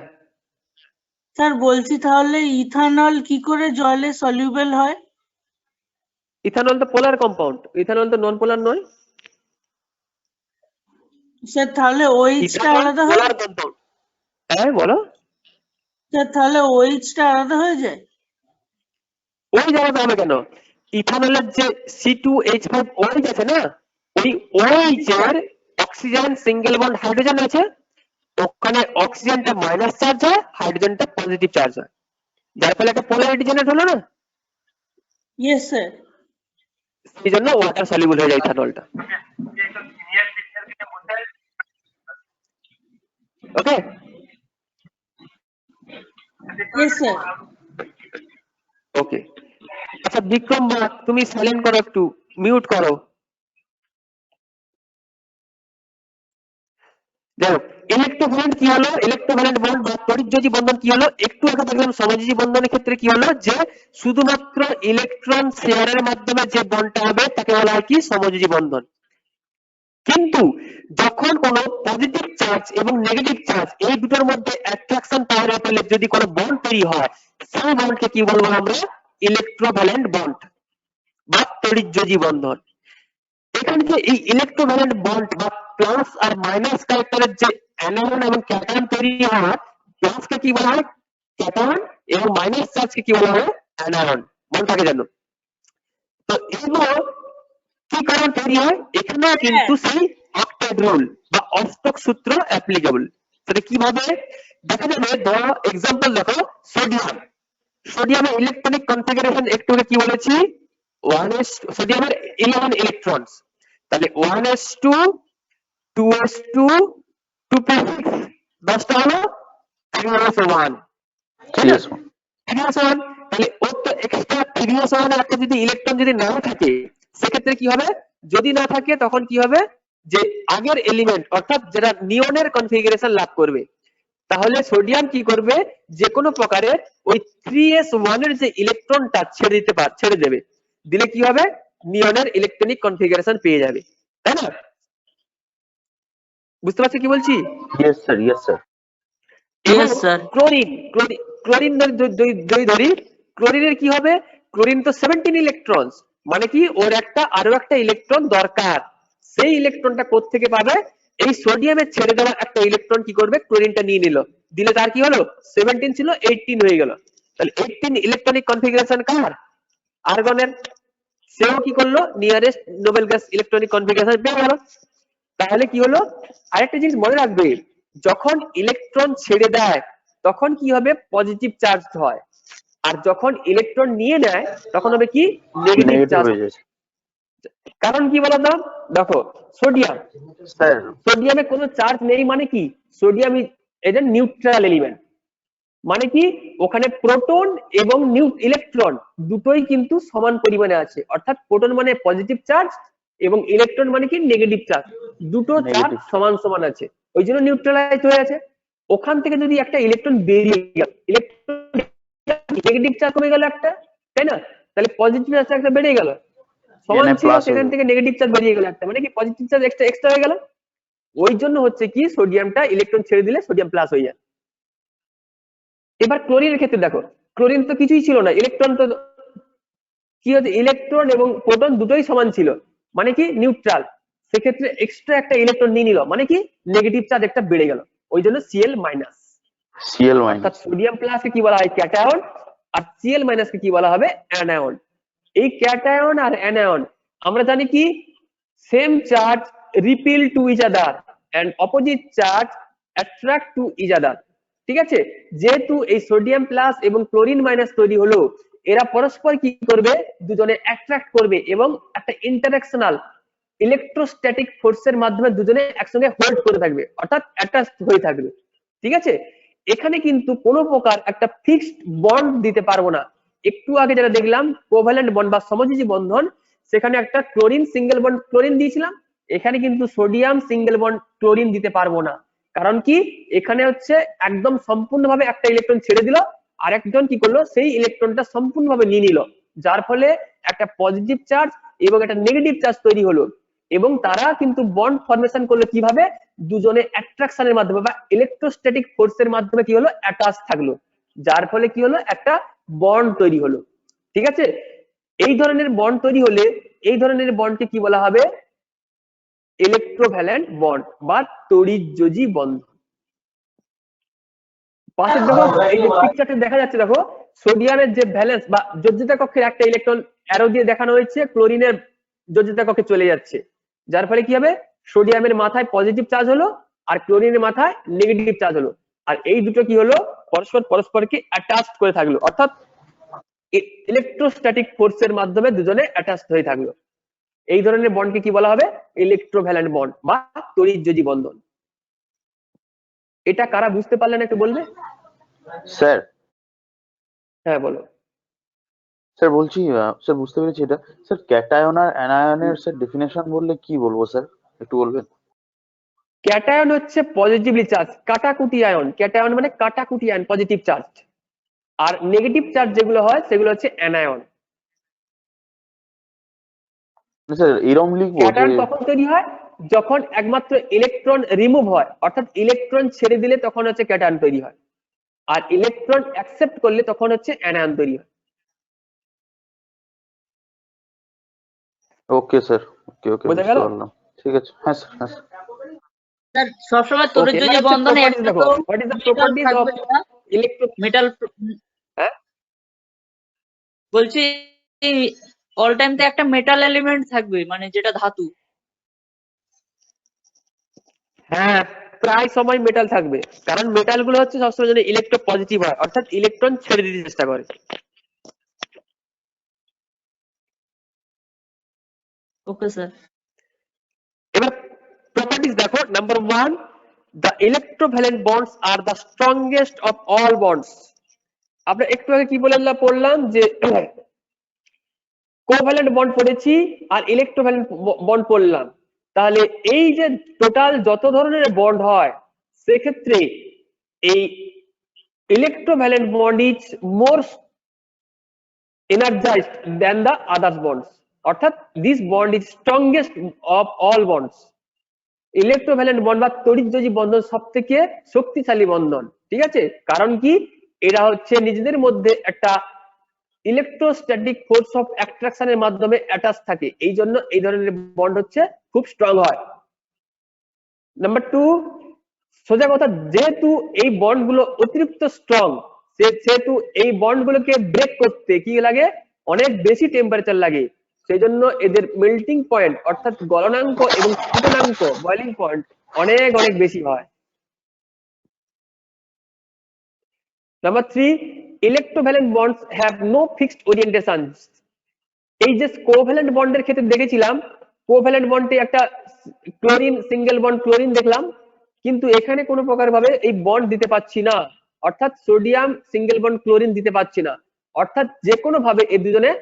sir বলছি তাহলে ethanol কি করে জলে soluble হয়? Ethanol তো পোলার compound, ethanol তো নন পোলার নয়। স্যার তাহলে ওইচটা আলাদা হয়? পোলার কম্পাউন্ড। হ্যাঁ বলো। স্যার তাহলে ওইচটা আলাদা হয়ে যায়? ওই জায়গাটা হবে কেন, ইথানলের যে C2H5OH আছে না, ওই OH এর অক্সিজেন সিঙ্গেল বন্ড হাইড্রোজেন আছে, ওখানে অক্সিজেনটা মাইনাস চার্জ হয়, হাইড্রোজেনটা পজিটিভ চার্জ হয়, যার ফলে একটা পোলারিটি জেনারেট হলো না, ইয়েস স্যার। সেই জন্য ওয়াটার সলিবল হয়ে যায় ইথানলটা। ওকে, ইয়েস স্যার। ওকে। আচ্ছা বিক্রম, তুমি সাইলেন্ট করো, একটু মিউট করো। দেখো ইলেকট্রোভ্যালেন্ট কি হলো, ইলেকট্রোভ্যালেন্ট বন্ড বা তড়িৎযোজী বন্ধন কি হলো, একটু আগে দেখলাম সমযোজী বন্ধনের ক্ষেত্রে কি হলো, যে শুধুমাত্র ইলেকট্রন শেয়ারের মাধ্যমে যে বন্ডটা হবে তাকে বলা হয় কি, সমযোজী বন্ধন। কিন্তু যখন কোনো পজিটিভ চার্জ এবং নেগেটিভ চার্জ এই দুটোর মধ্যে অ্যাট্রাকশন পাওয়ার ফলে যদি কোনো বন্ড তৈরি হয়, সেই বন্ডকে কি বলবো আমরা, ইলেকট্রোভ্যালেন্ট বন্ড বা তড়িৎযোজী বন্ধন। এখানে যে এই ইলেকট্রোভ্যালেন্ট বন্ড বা প্লাস আর মাইনাস ক্যারেক্টারের যে অ্যানায়ন এবং ক্যাটায়ন তৈরি হয়, প্লাসকে কি বলা হয় ক্যাটায়ন এবং মাইনাস চার্জকে কি বলা হয় অ্যানায়ন, মনে থাকে জানো? তো এগুলো কি কারণ তৈরি হয়, এখানে কিন্তু সেই অক্টেট রুল বা অষ্টক সূত্র অ্যাপ্লিকেবল। সেটা কিভাবে দেখা যাবে, ধরো এক্সাম্পল দেখো, সোডিয়ামের ইলেকট্রনিক কনফিগারেশন একটু আগে কি বলেছি, সোডিয়ামের 11 ইলেকট্রনস, তাহলে 1s2 2s2 2p6 10টা হলো 3s1, তাহলে ওর তো এক্সট্রা 3s1 এর একটা যদি ইলেকট্রন যদি না থাকে, সেক্ষেত্রে কি হবে, যদি না থাকে তখন কি হবে, যে আগের এলিমেন্ট অর্থাৎ যেটা নিয়নের কনফিগারেশন লাভ করবে, তাহলে সোডিয়াম কি করবে, যে কোনো প্রকারে ওই 3s1 এর যে ইলেকট্রনটা ছেড়ে দেবে, দিলে কি হবে, নিয়নের ইলেকট্রনিক কনফিগারেশন পেয়ে যাবে, তাই না? বুঝতে পারছো কি বলছি? Yes sir, yes sir. Yes, sir. Chlorine chlorine chlorine যদি ধরি, ক্লোরিনের কি হবে, ক্লোরিন তো 17 ইলেকট্রন, মানে কি ওর আরো একটা ইলেকট্রন দরকার, সেই ইলেকট্রনটা কোত্থেকে পাবে, এই সোডিয়ামের ছেড়ে দেওয়া একটা ইলেকট্রন কি করবে, ক্লোরিনটা নিয়ে নিল, দিলে তার কি হলো 17 ছিল 18 হয়ে গেল, তাহলে 18 ইলেকট্রনিক কনফিগারেশন কার, আর্গনের, সেও কি করলো nearest Nobel gas electronic configuration পেয়ে গেল। তাহলে কি হলো, আরেকটা জিনিস মনে রাখবে, যখন ইলেকট্রন ছেড়ে দেয় তখন কি হবে, পজিটিভ চার্জ হয়, আর যখন ইলেকট্রন নিয়ে নেয় তখন হবে কি, নেগেটিভ নেগেটিভ চার্জ। হয়ে যাচ্ছে কারণ কি বলতো, দেখো সোডিয়াম, স্যার। সোডিয়ামে কোনো চার্জ নেই মানে কি, সোডিয়াম এটা নিউট্রাল এলিমেন্ট, মানে কি ওখানে প্রোটন এবং ইলেকট্রন দুটোই কিন্তু সমান পরিমাণে আছে, অর্থাৎ প্রোটন মানে পজিটিভ চার্জ এবং ইলেকট্রন মানে কি নেগেটিভ চার্জ, দুটো চার্জ Negative. সমান সমান আছে, ওই জন্য নিউট্রালাইজ হয়ে আছে। ওখান থেকে যদি একটা ইলেকট্রন বেরিয়ে গেল, ইলেকট্রন নেগেটিভ চার্জ কমে গেল একটা, তাই না, তাহলে পজিটিভ চার্জ একটা বেড়ে গেল, সমান Na ছিল plus সেখান হয়ে থেকে নেগেটিভ চার্জ বেরিয়ে গেল একটা, মানে কি পজিটিভ চার্জ এক্সট্রা হয়ে গেল, ওই জন্য হচ্ছে কি সোডিয়ামটা ইলেকট্রন ছেড়ে দিলে সোডিয়াম প্লাস হয়ে যায়। এবার ক্লোরিনের ক্ষেত্রে দেখো, ক্লোরিন তো কিছুই ছিল না, ইলেকট্রন তো কি হচ্ছে, ইলেকট্রন এবং প্রোটন দুটোই সমান ছিল, মানে কি নিউট্রাল, সেক্ষেত্রে এক্সট্রা একটা ইলেকট্রন নিয়ে নিল, মানে কি নেগেটিভ চার্জ একটা বেড়ে গেল, ওই জন্য Cl মাইনাস। Cl অর্থাৎ মাইনাস। সোডিয়াম প্লাস কে কি বলা হয়, ক্যাটায়ন, আর Cl মাইনাস কে কি বলা হবে, অ্যানায়ন। এই ক্যাটায়ন আর অ্যানায়ন আমরা জানি কি, same charge repel to each other and opposite charge attract to each other. ঠিক আছে, যেহেতু এই সোডিয়াম প্লাস এবং ক্লোরিন মাইনাস তৈরি হলো, এরা পরস্পর কি করবে, দুজনে অ্যাট্রাক্ট করবে এবং একটা ইন্টারঅ্যাকশনাল ইলেকট্রোস্ট্যাটিক ফোর্সের মাধ্যমে দুজনে একসঙ্গে হোল্ড করে থাকবে, অর্থাৎ অ্যাটাচড হয়ে থাকবে। ঠিক আছে, এখানে কিন্তু কোনো প্রকার একটা ফিক্সড বন্ড দিতে পারবো না। একটু আগে যেটা দেখলাম কোভ্যালেন্ট বন্ড বা সমযোজী বন্ধন, সেখানে একটা ক্লোরিন সিঙ্গেল বন্ড ক্লোরিন দিয়েছিলাম, এখানে কিন্তু সোডিয়াম সিঙ্গেল বন্ড ক্লোরিন দিতে পারবো না, কারণ কি এখানে হচ্ছে একদম সম্পূর্ণভাবে একটা ইলেকট্রন ছেড়ে দিল, আরেকজন কি করলো সেই ইলেকট্রনটা সম্পূর্ণভাবে নিয়ে নিল, যার ফলে একটা পজিটিভ চার্জ এবং একটা নেগেটিভ চার্জ তৈরি হলো, এবং তারা কিন্তু বন্ড ফরমেশন করলো কিভাবে, দুজনে অ্যাট্রাকশনের মাধ্যমে বা ইলেকট্রোস্ট্যাটিক ফোর্সের মাধ্যমে কি হলো, অ্যাটাচ থাকলো, যার ফলে কি হলো, একটা বন্ড তৈরি হলো। ঠিক আছে, এই ধরনের বন্ড তৈরি হলে এই ধরনের বন্ডকে কি বলা হবে, ইলেকট্রোভ্যালেন্ট বন্ড বা তড়িৎযোজী বন্ধন। পাশে দেখো এই যে পিকচারটা দেখা যাচ্ছে, দেখো সোডিয়ামের যে ভ্যালেন্স বা যোজ্যতা কক্ষের একটা ইলেকট্রন অ্যারো দিয়ে দেখানো হয়েছে, ক্লোরিনের যোজ্যতা কক্ষে চলে যাচ্ছে, যার ফলে কি হবে, সোডিয়ামের মাথায় পজিটিভ চার্জ হলো আর ক্লোরিনের মাথায় নেগেটিভ চার্জ হলো, আর এই দুটো কি হলো, পরস্পরকে অ্যাটাচড করে থাকলো, অর্থাৎ ইলেকট্রোস্ট্যাটিক ফোর্সের মাধ্যমে দুজনে অ্যাটাচড হয়ে থাকলো। এই ধরনের বন্ডকে কি বলা হবে, ইলেকট্রোভ্যালেন্ট বন্ড বা তড়িৎযোজী বন্ধন। এটা কারা বুঝতে পারলেন একটু বলবে? স্যার, হ্যাঁ বলো। স্যার বলছি, স্যার বুঝতে পেরেছি এটা। স্যার ক্যাটায়ন আর অ্যানায়নের স্যার ডেফিনেশন বললে কি বলবো স্যার, একটু বলবেন? ক্যাটায়ন হচ্ছে পজিটিভলি চার্জ কাটাকুটি আয়ন, ক্যাটায়ন মানে কাটাকুটি আয়ন পজিটিভ চার্জ, আর নেগেটিভ চার্জ যেগুলো হয় সেগুলো হচ্ছে অ্যানায়ন। স্যার এরম লিখবো যে ক্যাটায়ন কখন তৈরি হয়, যখন একমাত্র ইলেকট্রন রিমুভ হয়, অর্থাৎ ইলেকট্রন ছেড়ে দিলে তখন হচ্ছে ক্যাটায়ন তৈরি হয়, আর ইলেকট্রন অ্যাকসেপ্ট করলে তখন হচ্ছে অ্যানায়ন তৈরি হয়। ওকে স্যার, ওকে ওকে, বোঝা বুঝতে গেল? পারলাম। ঠিক আছে, হ্যাঁ স্যার, হ্যাঁ স্যার। স্যার সবসময় Okay, তড়িৎযোজী এবার হচ্ছে বন্ধনে properties একটা দেখো, তো what is the metal properties of থাকবে না, electro, মেটাল, হ্যাঁ বলছি অল টাইম তো একটা মেটাল এলিমেন্ট থাকবে, মানে যেটা ধাতু। হ্যাঁ প্রায় সময় মেটাল থাকবে, কারণ মেটাল গুলো হচ্ছে সবসময় যেন ইলেকট্রো পজিটিভ হয়, অর্থাৎ ইলেকট্রন ছেড়ে দিতে চেষ্টা করে। Okay sir. এবার প্রপার্টিজ দেখো, number 1, the electrovalent bonds are the strongest of all bonds। আমরা একটু আগে কি পড়লাম যে কোভ্যালেন্ট বন্ড পড়েছি আর ইলেকট্রোভ্যালেন্ট বন্ড পড়লাম, তাহলে এই যে টোটাল যত ধরনের বন্ড হয় সেক্ষেত্রে এই electrovalent bond is more energized than the other bonds, অর্থাৎ this bond is strongest of all bonds. Electrovalent bond বা তড়িৎযোজী বন্ধন সবথেকে শক্তিশালী বন্ধন, ঠিক আছে? কারণ কি, এরা হচ্ছে নিজেদের মধ্যে একটা ইলেকট্রোস্ট্যাটিক ফোর্স অফ অ্যাট্রাকশনের মাধ্যমে অ্যাটাচ থাকে, এই জন্য এই ধরনের বন্ড হচ্ছে খুব স্ট্রং হয়। নাম্বার 2, সোজা কথা, যেহেতু এই বন্ড গুলো অতিরিক্ত স্ট্রং, সেহেতু এই বন্ড গুলোকে ব্রেক করতে কি লাগে, অনেক বেশি টেম্পারেচার লাগে, সেই জন্য এদের মেল্টিং পয়েন্ট অর্থাৎ গলনাঙ্ক এবং ফুটনাঙ্ক বয়লিং পয়েন্ট অনেক অনেক বেশি হয়। Number 3, electrovalent bonds have no fixed orientation. এই যে কোভ্যালেন্ট বন্ডের ক্ষেত্রে দেখেছিলাম, কোভ্যালেন্ট বন্ডে একটা ক্লোরিন সিঙ্গেল বন্ড ক্লোরিন দেখলাম, কিন্তু এখানে কোনো প্রকার ভাবে এই বন্ড দিতে পাচ্ছি না, অর্থাৎ সোডিয়াম সিঙ্গেল বন্ড ক্লোরিন দিতে পাচ্ছি না, অর্থাৎ যে কোনো ভাবে এই দুজনে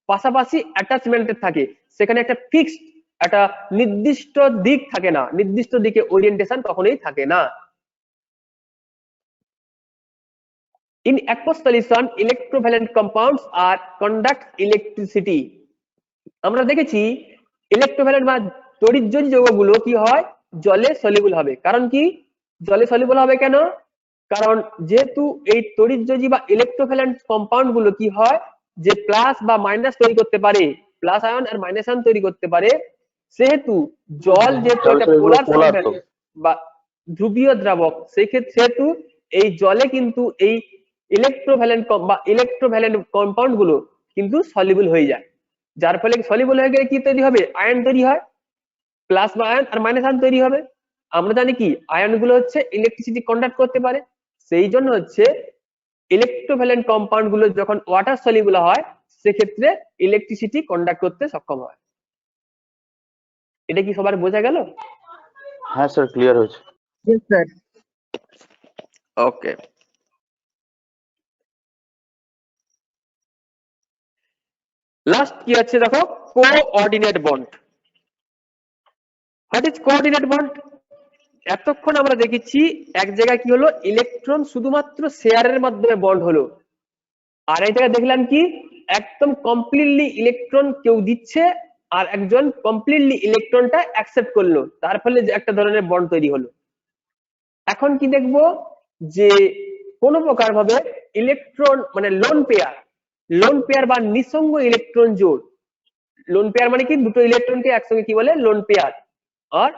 পাশাপাশি অ্যাটাচমেন্টে থাকে, সেখানে একটা ফিক্সড একটা নির্দিষ্ট দিক থাকে না, নির্দিষ্ট দিকে ওরিয়েন্টেশন কখনোই থাকে না। In aqueous solution, electrovalent compounds are conduct electricity. আমরা দেখেছি ইলেকট্রোভ্যালেন্ট বা তড়িৎযোজী যৌগগুলো কি হয়, জলে সলিউবল হবে। কারণ কি, জলে সলিউবল হবে কেন? কারণ যেহেতু এই তড়িৎযোজী বা ইলেকট্রোভ্যালেন্ট কম্পাউন্ড গুলো কি হয়, যে প্লাস বা মাইনাস তৈরি করতে পারে, প্লাস আয়ন আর মাইনাস আয়ন তৈরি করতে পারে, সেহেতু জল যেহেতু একটা পোলার সলিউশন বা ধ্রুবীয় দ্রাবক, সেহেতু এই জলে কিন্তু এই ইলেকট্রোভ্যালেন্ট বা ইলেকট্রোভ্যালেন্ট কম্পাউন্ড গুলো কিন্তু সলিউবল হয়ে যায়, যার ফলে সলিউবল হয়ে গেলে কি তৈরি হবে, আয়ন তৈরি হয়, প্লাস বা আয়ন আর মাইনাস আয়ন তৈরি হবে। আমরা জানি কি, আয়ন গুলো হচ্ছে ইলেকট্রিসিটি কন্ডাক্ট করতে পারে, সেই জন্য হচ্ছে ইলেকট্রোভ্যালেন্ট কম্পাউন্ড গুলো যখন ওয়াটার সলিউবল হয়, সেক্ষেত্রে ইলেকট্রিসিটি কন্ডাক্ট করতে সক্ষম হয়। এটা কি সবার বোঝা গেল? হ্যাঁ স্যার, ক্লিয়ার হয়েছে। Yes, sir. ওকে, লাস্ট কি আছে দেখো, coordinate bond. What is coordinate bond? এতক্ষণ আমরা দেখেছি এক জায়গায় কি হলো, ইলেকট্রন শুধুমাত্র শেয়ারের মাধ্যমে বন্ড হলো, আর এই জায়গায় দেখলাম কি, একদম কমপ্লিটলি ইলেকট্রন কেউ দিচ্ছে আর একজন কমপ্লিটলি ইলেকট্রনটা অ্যাকসেপ্ট করলো, তার ফলে যে একটা ধরনের বন্ড তৈরি হলো। এখন কি দেখবো, যে কোন প্রকার ভাবে ইলেকট্রন মানে লোন পেয়ার বা নিঃসঙ্গ ইলেকট্রন জোড়, লোন পেয়ার মানে কি, দুটো ইলেকট্রনকে একসঙ্গে কি বলে, লোন পেয়ার, আর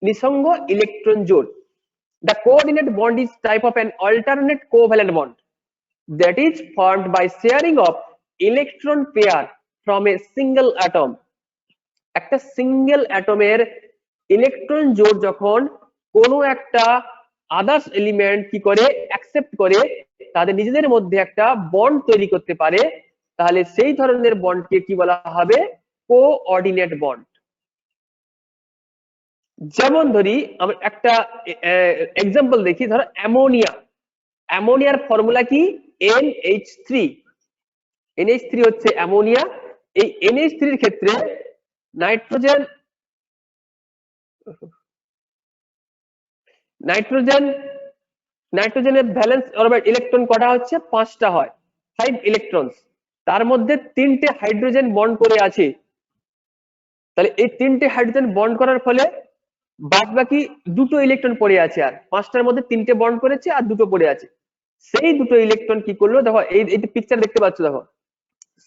নিঃসঙ্গ ইলেকট্রন জোড়। The coordinate bond is type of an alternate covalent bond that is formed by sharing of electron pair from a single atom. একটা সিঙ্গেল অ্যাটমের ইলেকট্রন জোড় যখন কোনো একটা আদার্স এলিমেন্ট কি করে, অ্যাকসেপ্ট করে, তাদের নিজেদের মধ্যে একটা বন্ড তৈরি করতে পারে, তাহলে সেই ধরনের বন্ডকে কি বলা হবে, কোঅর্ডিনেট বন্ড। যেমন ধরি আমরা একটা এক্সাম্পল দেখি, ধরো অ্যামোনিয়ার ফর্মুলা কি, NH3। NH3 হচ্ছে অ্যামোনিয়া। এই NH3 এর ক্ষেত্রে নাইট্রোজেনের ভ্যালেন্স অরবিটাল ইলেকট্রন কটা হচ্ছে, 5টা হয়, 5 ইলেকট্রনস, তার মধ্যে 3টে হাইড্রোজেন বন্ড করে আছে। তাহলে এই 3টে হাইড্রোজেন বন্ড করার ফলে বাদ বাকি 2টো ইলেকট্রন পড়ে আছে, আর 5টার মধ্যে 3টে বন্ড করেছে আর 2টো পড়ে আছে। সেই 2টো ইলেকট্রন কি করলো, দেখো এই পিকচার দেখতে পাচ্ছ, দেখো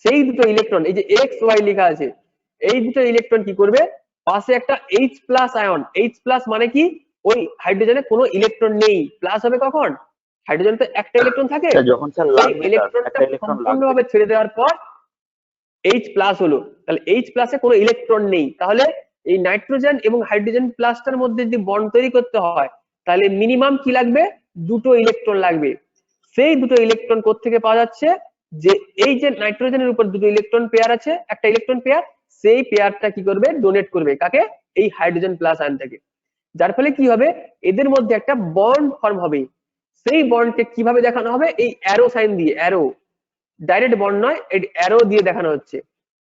সেই 2টো ইলেকট্রন, এই যে XY লেখা আছে, এই 2টো ইলেকট্রন কি করবে, পাশে একটা H+ আয়ন, H+ মানে কি, ওই হাইড্রোজেনে কোনো ইলেকট্রন নেই, প্লাস হবে কখন, হাইড্রোজেন তো একটা ইলেকট্রন থাকে, যখন স্যার লাগবে ইলেকট্রনটা সম্পূর্ণভাবে ছেড়ে দেওয়ার পর H+ হলো, তাহলে H+ এ কোনো ইলেকট্রন নেই, তাহলে এই নাইট্রোজেন এবং হাইড্রোজেন প্লাসটার মধ্যে যদি বন্ড তৈরি করতে হয়, তাহলে মিনিমাম কি লাগবে, 2টো ইলেকট্রন লাগবে। সেই 2টো ইলেকট্রন কোত্থেকে পাওয়া যাচ্ছে, যে এই যে নাইট্রোজেনের উপর 2টো ইলেকট্রন পেয়ার আছে, একটা ইলেকট্রন পেয়ার, সেই পেয়ারটা কি করবে, ডোনেট করবে কাকে, এই হাইড্রোজেন প্লাস আয়নটাকে, যার ফলে কি হবে, এদের মধ্যে একটা বন্ড ফর্ম হবে। সেই বন্ডকে কিভাবে দেখানো হবে, এই অ্যারো সাইন দিয়ে, অ্যারো, ডাইরেক্ট বন্ড নয়, এই অ্যারো দিয়ে দেখানো হচ্ছে।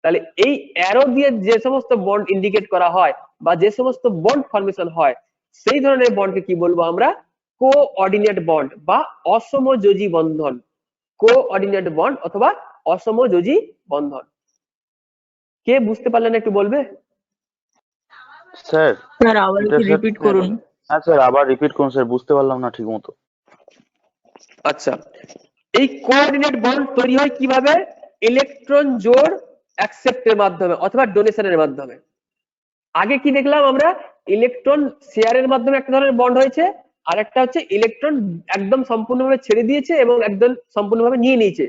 তাহলে এই অ্যারো দিয়ে যে সমস্ত বন্ড ইন্ডিকেট করা হয় বা যে সমস্ত বন্ড ফর্মেশন হয়, সেই ধরনের বন্ডকে কি বলবো আমরা, কোঅর্ডিনেট বন্ড বা অসমযোজী বন্ধন, কোঅর্ডিনেট বন্ড অথবা অসমযোজী বন্ধন। কে বুঝতে পারলেন একটু বলবে? স্যার স্যার আবার এটা একটু স্যার রিপিট করুন। হ্যাঁ স্যার আবার রিপিট করুন স্যার, বুঝতে পারলাম না ঠিক মতো। আচ্ছা, এই কোঅর্ডিনেট বন্ড তৈরি হয় কিভাবে? ইলেকট্রন জোড় অ্যাকসেপ্টের মাধ্যমে অথবা ডোনেশনের মাধ্যমে। আগে কি দেখলাম আমরা? ইলেকট্রন শেয়ারের মাধ্যমে একটা ধরনের বন্ড হয়েছে, আর একটা হচ্ছে ইলেকট্রন একদম সম্পূর্ণভাবে ছেড়ে দিয়েছে এবং একদম সম্পূর্ণভাবে নিয়ে নিয়েছে,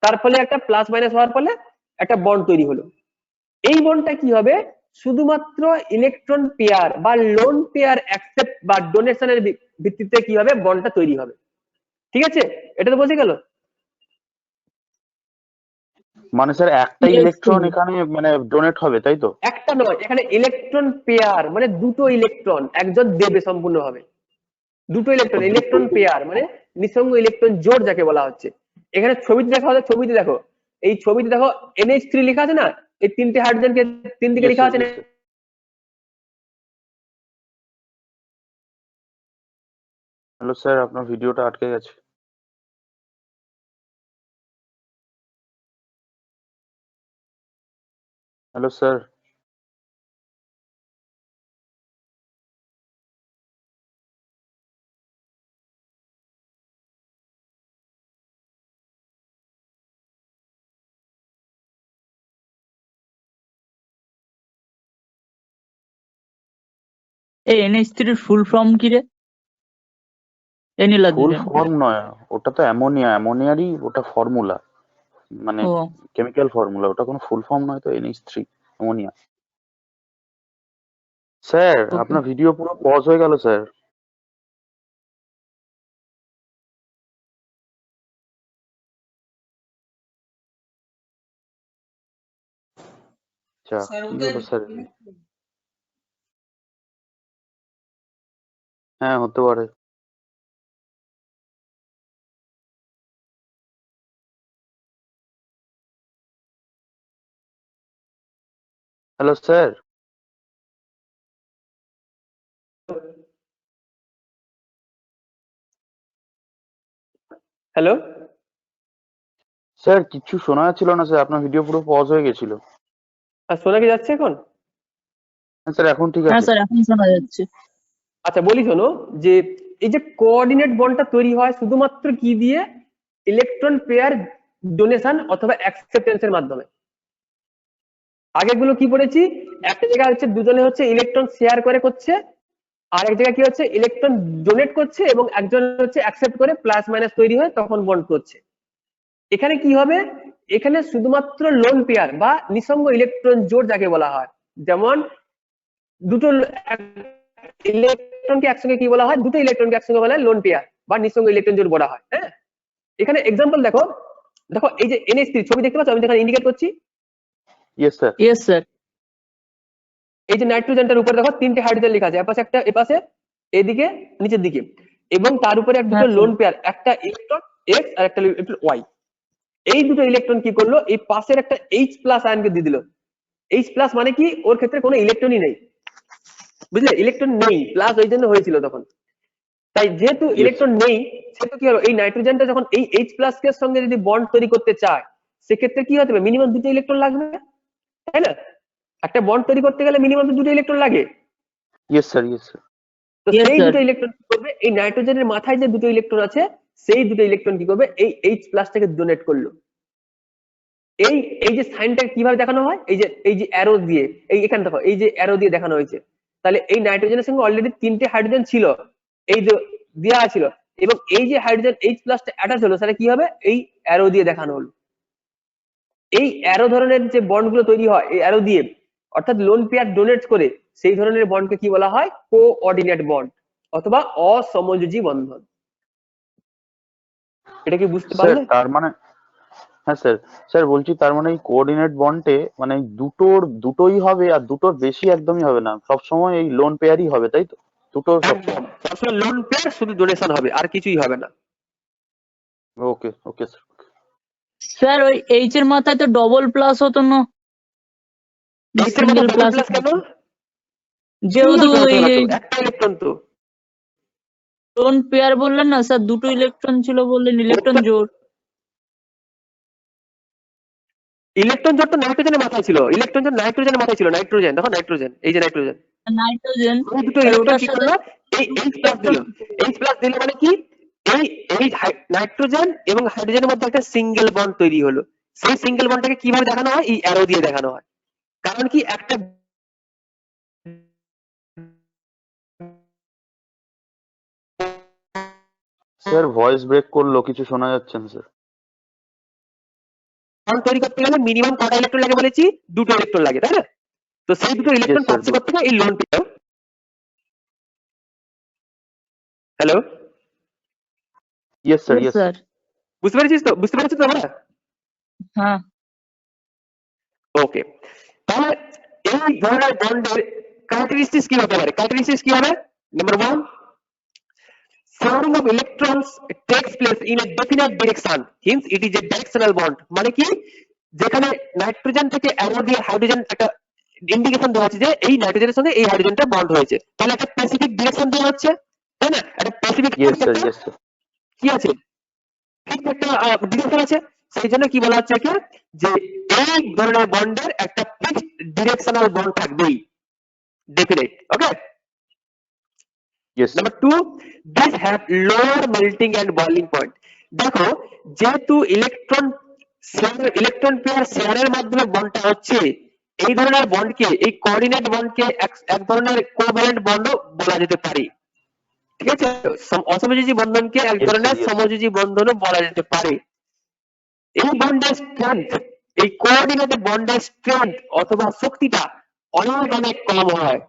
তার ফলে একটা প্লাস মাইনাস হওয়ার ফলে একটা বন্ড তৈরি হলো। এই বন্ডটা কি হবে? শুধুমাত্র ইলেকট্রন পেয়ার বা লোন পেয়ার অ্যাকসেপ্ট বা ডোনেশনের ভিত্তিতে কি হবে বন্ডটা তৈরি হবে। ঠিক আছে, এটা তো বোঝা গেল। মানে স্যার একটা Yes, ইলেকট্রন sir. এখানে মানে ডোনেট হবে তাই তো? একটা নয়, এখানে ইলেকট্রন পেয়ার মানে দুটো ইলেকট্রন একজন দেবে সম্পূর্ণভাবে। দুটো ইলেকট্রন, ইলেকট্রন পেয়ার মানে নিঃসঙ্গ ইলেকট্রন জোড় যাকে বলা হচ্ছে। এখানে ছবিতে দেখা হচ্ছে, ছবিতে দেখো, এই ছবিতে দেখো NH3 লেখা আছে না, এই তিনটে হাইড্রোজেনকে তিন দিকে Yes, লেখা sir, আছে না? yes, sir. হ্যালো স্যার, আপনার ভিডিওটা আটকে গেছে। Hello sir. এই NH3 এর ফুল ফর্ম কি রে? ফুল NH3 ফর্ম নয়, ওটা তো অ্যামোনিয়া, অ্যামোনিয়ারই ওটা ফর্মুলা, মানে ও কেমিক্যাল ফর্মুলা, ওটা কোনো ফুল ফর্ম নয় তো। NH3 ammonia. Sir okay. আপনার ভিডিও পুরো পজ হয়ে গেল স্যার। আচ্ছা কি হলো স্যার? হ্যাঁ হতে পারে। Hello sir. হ্যালো, স্যার কিছু শোনা যাচ্ছিল না স্যার, আপনার ভিডিও পুরো পজ হয়ে গেছিল। আর শোনা কি যাচ্ছে এখন? হ্যাঁ স্যার এখন ঠিক হ্যাঁ আছে। স্যার এখন শোনা যাচ্ছে। আচ্ছা বলি শোনো, যে এই যে কোঅর্ডিনেট বন্ডটা তৈরি হয় শুধুমাত্র কি দিয়ে? ইলেকট্রন পেয়ার ডোনেশন অথবা অ্যাকসেপ্টেন্সের মাধ্যমে। আগেগুলো কি পড়েছি? একটা জায়গায় হচ্ছে দুজনে হচ্ছে ইলেকট্রন শেয়ার করে করছে, আর এক জায়গায় কি হচ্ছে ইলেকট্রন ডোনেট করছে এবং একজন হচ্ছে অ্যাকসেপ্ট করে প্লাস মাইনাস তৈরি হয় তখন বন্ড করছে। এখানে কি হবে? এখানে শুধুমাত্র লোন পেয়ার বা নিঃসঙ্গ ইলেকট্রন জোড় যাকে বলা হয়, যেমন দুটো ইলেকট্রনকে একসঙ্গে কি বলা হয়? দুটো ইলেকট্রনকে একসঙ্গে বলা হয় লোন পেয়ার বা নিঃসঙ্গ ইলেকট্রন জোড় বলা হয়। হ্যাঁ, এখানে এক্সাম্পল দেখো, দেখো এই যে NH3 ছবি দেখতে পাচ্ছ, আমি যেখানে ইন্ডিকেট করছি, ইয়েস স্যার। Yes sir. এই যে নাইট্রোজেনটার উপরে দেখো তিনটে হাইড্রোজেন লেখা আছে, এপাশে একটা, এপাশে, এদিকে, নিচের দিকে, এবং তার উপরে এক দুটো হ্যাঁ, লোন পেয়ার, একটা ইলেকট্রন এক্স আর একটা ইলেকট্রন ওয়াই। এই দুটো ইলেকট্রন কি করলো? এই পাশের একটা H প্লাস আয়নকে দিয়ে দিল। H প্লাস মানে কি? ওর ক্ষেত্রে কোনো ইলেকট্রনই নেই, বুঝলে? ইলেকট্রন নেই, প্লাস ওই জন্য হয়েছিল তখন। তাই যেহেতু Yes, ইলেকট্রন নেই, সেহেতু কি হলো? এই নাইট্রোজেনটা যখন এই H প্লাস এর সঙ্গে যদি বন্ড তৈরি করতে চায়, সেক্ষেত্রে কি হতে হবে? মিনিমাম দুটো ইলেকট্রন লাগবে, তাই না? একটা বন্ড তৈরি করতে গেলে মিনিমাম তো দুটো ইলেকট্রন লাগে। Yes sir, yes sir. তো Yes, সেই sir. দুটো ইলেকট্রন কি করবে? এই নাইট্রোজেনের মাথায় যে দুটো ইলেকট্রন আছে, সেই দুটো ইলেকট্রন কি করবে? এই H প্লাসটাকে ডোনেট করলো। এই এই যে সাইনটা কিভাবে দেখানো হয়? এই যে অ্যারো দিয়ে, এই এখানে দেখো, এই যে অ্যারো দিয়ে দেখানো হয়েছে। তাহলে এই নাইট্রোজেনের সঙ্গে অলরেডি তিনটে হাইড্রোজেন ছিল, এই যে দেওয়া ছিল, এবং এই যে হাইড্রোজেন H প্লাসটা অ্যাটাচ হলো, তাহলে কি হবে? এই অ্যারো দিয়ে দেখানো হলো। এই অ্যারো ধরনের যে বন্ডগুলো তৈরি হয় এই অ্যারো দিয়ে, অর্থাৎ লোন পেয়ার ডোনেট করে, সেই ধরনের বন্ডকে কি বলা হয়? কোঅর্ডিনেট বন্ড অথবা অসমযোজী বন্ধন। এটা কি বুঝতে স্যার পারলে? তার মানে, হ্যাঁ স্যার, স্যার বলছি তার মানে এই কোঅর্ডিনেট বন্ডে মানে দুটোই হবে, আর দুটোর বেশি একদমই হবে না, সবসময় এই লোন পেয়ারই হবে তাই তো? দুটো একদম সবসময় লোন পেয়ার, শুধু ডোনেশন হবে, আর কিছুই হবে না। ওকে ওকে স্যার। স্যার ওই H এর মাথায় তো ডবল প্লাস হতো না, H এর মতো সিঙ্গেল double প্লাস, plus কেন? যেহেতু Single হতে এই হবে তো, একটা ইলেকট্রন তো। লোন পেয়ার বললেন না স্যার, দুটো ইলেকট্রন ছিল বললেন, ইলেকট্রন জোড়। ইলেকট্রন জোট তো নাইট্রোজেনের মাথায় ছিল, ইলেকট্রন জোট নাইট্রোজেনের মাথায় ছিল, নাইট্রোজেন দেখো, নাইট্রোজেন, এই যে নাইট্রোজেন, নাইট্রোজেন এই দুটো আর ইলেকট্রন ওটার কি সাথে করলো, এই H প্লাস দিল, H প্লাস দিলে মানে কি, এই এই নাইট্রোজেন এবং হাইড্রোজেনের মধ্যে একটা সিঙ্গেল বন্ড তৈরি হলো। সেই সিঙ্গেল বন্ডটাকে কিভাবে দেখানো হয়, এই অ্যারো দিয়ে দেখানো হয়। কারণ কি একটা স্যার ভয়েস ব্রেক করলো, কিছু শোনা যাচ্ছে না স্যার। বন্ড তৈরি করতে গেলে মিনিমাম কটা ইলেকট্রন লাগে বলেছি, দুটো ইলেকট্রন লাগে, তাই না? তো সেই দুটো ইলেকট্রন sir, পাচ্ছে করতে গেলে এই লোন পেও। Hello, yes sir, yes sir বুঝতে পেরেছিস তো, বুঝতে পেরেছিস তো আমরা? হ্যাঁ ওকে, তাহলে এই ধরনের বন্ডের ক্যারেক্টারিস্টিক্স কি হতে পারে, ক্যারেক্টারিস্টিক্স কি হবে, number 1, sharing of electrons takes place in a definite direction, hence it is a directional bond। মানে কি, যেখানে নাইট্রোজেন থেকে অ্যারো দিয়ে হাইড্রোজেন একটা ইন্ডিকেশন দেওয়া আছে যে এই নাইট্রোজেনের সঙ্গে এই হাইড্রোজেনটা বন্ড হয়েছে, তাহলে একটা স্পেসিফিক ডিরেকশন দেওয়া হচ্ছে, তাই না? একটা specific yes sir, yes sir. কি আছে, ঠিক একটা ডিরেকশন আছে, সেই জন্য কি বলা হচ্ছে কি, যে এই ধরনের বন্ডের একটা ফিক্সড ডিরেকশনাল বন্ড থাকবেই, definite. Okay, yes number 2, these have lower melting and boiling point। দেখো, যেহেতু ইলেকট্রন পেয়ার শেয়ারের মাধ্যমে বন্ডটা হচ্ছে, এই ধরনের বন্ডকে, এই কোঅর্ডিনেট বন্ডকে এক ধরনের কোভ্যালেন্ট বন্ডও বলা যেতে পারে, ঠিক আছে? অসমযোজী বন্ধনকে এক Yes, ধরনের yes. সমযোজী বন্ধনও বলা যেতে পারে। এই বন্ডের স্ট্রেংথ, এই কোঅর্ডিনেট বন্ডের স্ট্রেংথ অথবা শক্তিটা অনেক অনেক কম হয়,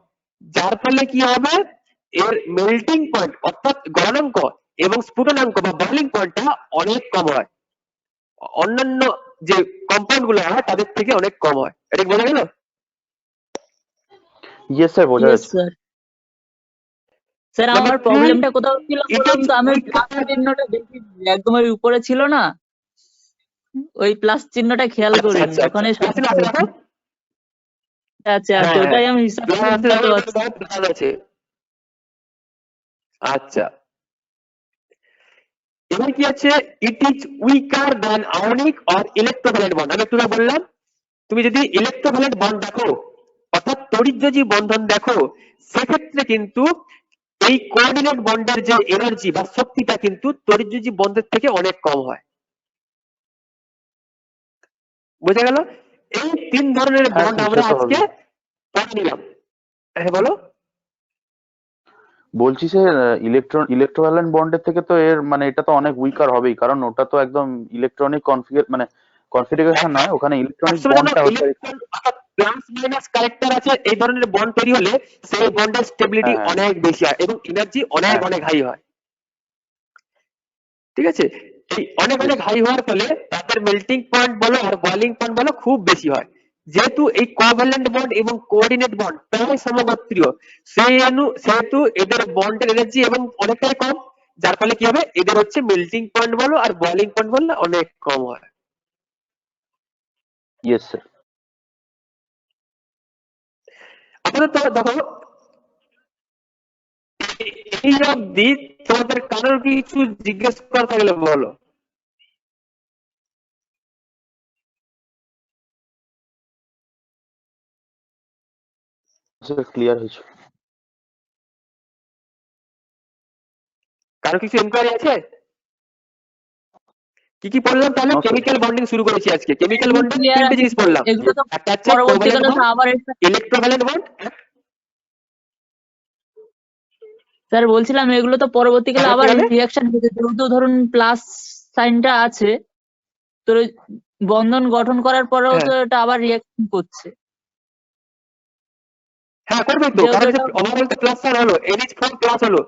যার ফলে কি হবে, এর মেল্টিং পয়েন্ট অর্থাৎ গলনাঙ্ক এবং স্ফুটনাঙ্ক বা বয়েলিং পয়েন্টটা অনেক কম হয়, অন্যান্য যে কম্পাউন্ড গুলো হয় তাদের থেকে অনেক কম হয়। এটা কি বোঝা গেল? ইয়েস স্যার, বোঝা Yes, যাচ্ছে। স্যার স্যার Number আমার three, প্রবলেমটা কোথাও ছিল it বলুন is তো, আমি weaker- প্লাস চিহ্নটা দেখি একদম ওই উপরে ছিল না, ওই প্লাস চিহ্নটা খেয়াল আচ্ছা, করিনি, আচ্ছা, ওখানে আচ্ছা, আছে না, আছে না, আছে না? আচ্ছা আচ্ছা হ্যাঁ, ওটাই আমি হিসাব plus করে আছে, মিলাতে ওটা পারছি। plus আছে। আচ্ছা, এবার কি আছে, it is weaker than ionic or electrovalent bond. আমি একটু আগে বললাম, তুমি যদি ইলেকট্রোভ্যালেন্ট বন্ড দেখো অর্থাৎ তড়িৎযোজী বন্ধন দেখো, সেক্ষেত্রে কিন্তু এই কোঅর্ডিনেট বন্ডের যে এনার্জি বা শক্তিটা কিন্তু তড়িৎযোজী বন্ধের থেকে অনেক কম হয়। বোঝা গেল? এই তিন ধরনের হ্যাঁ, বন্ড সে আমরা তো আজকে হবে। পড়ে নিলাম। হ্যাঁ বলো। বলছি স্যার, ইলেকট্রোভ্যালেন্ট বন্ডের থেকে তো এর মানে এটা তো অনেক উইকার হবেই, কারণ ওটা তো একদম ইলেকট্রনিক কনফিগারেশন নয়, ওখানে ইলেকট্রনিক বন্ডটা হচ্ছে। প্লাস মাইনাস ক্যারেক্টার আছে, এই ধরনের বন্ড তৈরি হলে সেই বন্ডের স্টেবিলিটি হ্যাঁ, হ্যাঁ। অনেক বেশি হয় এবং এনার্জি অনেক হ্যাঁ। অনেক হাই হয়, ঠিক আছে? এই অনেক অনেক হাই হওয়ার ফলে তাদের মেল্টিং পয়েন্ট বলো আর বয়েলিং পয়েন্ট বলো খুব বেশি হয়। যেহেতু এই কোভ্যালেন্ট বন্ড এবং কোঅর্ডিনেট বন্ড প্রায় সমগোত্রীয়, সেহেতু এদের বন্ডের এনার্জি এবং অনেকটাই কম, যার ফলে কি হবে, এদের হচ্ছে মেল্টিং পয়েন্ট বলো আর বয়েলিং পয়েন্ট বলো অনেক কম হয়। Yes sir. আপাতত দেখো, এই অবধি তোমাদের কারোর কিছু জিজ্ঞেস করা থাকলে বলো। স্যার ক্লিয়ার হয়েছে। কারো কিছু এনকোয়ারি আছে? কি কি পড়লাম তাহলে? No, sir. কেমিক্যাল বন্ডিং শুরু করেছি আজকে। কেমিক্যাল বন্ডিং Clear তিনটে আছে। জিনিস পড়লাম, এগুলো তো একটা হচ্ছে পরবর্তীকালে তো আবার ইলেকট্রোভ্যালেন্ট বন্ড। স্যার বলছিলাম এগুলো তো পরবর্তীকালে আবার পরবর্তীকালে? রিয়াকশন হচ্ছে, যেহেতু ধরুন প্লাস সাইনটা আছে, তো ওই বন্ধন গঠন করার পরেও তো এটা আবার রিয়াকশন করছে। হ্যাঁ করবে তো, যেহেতু কারণ এটা ওভারঅল তো প্লাস সাইন হলো, NH4 প্লাস হলো।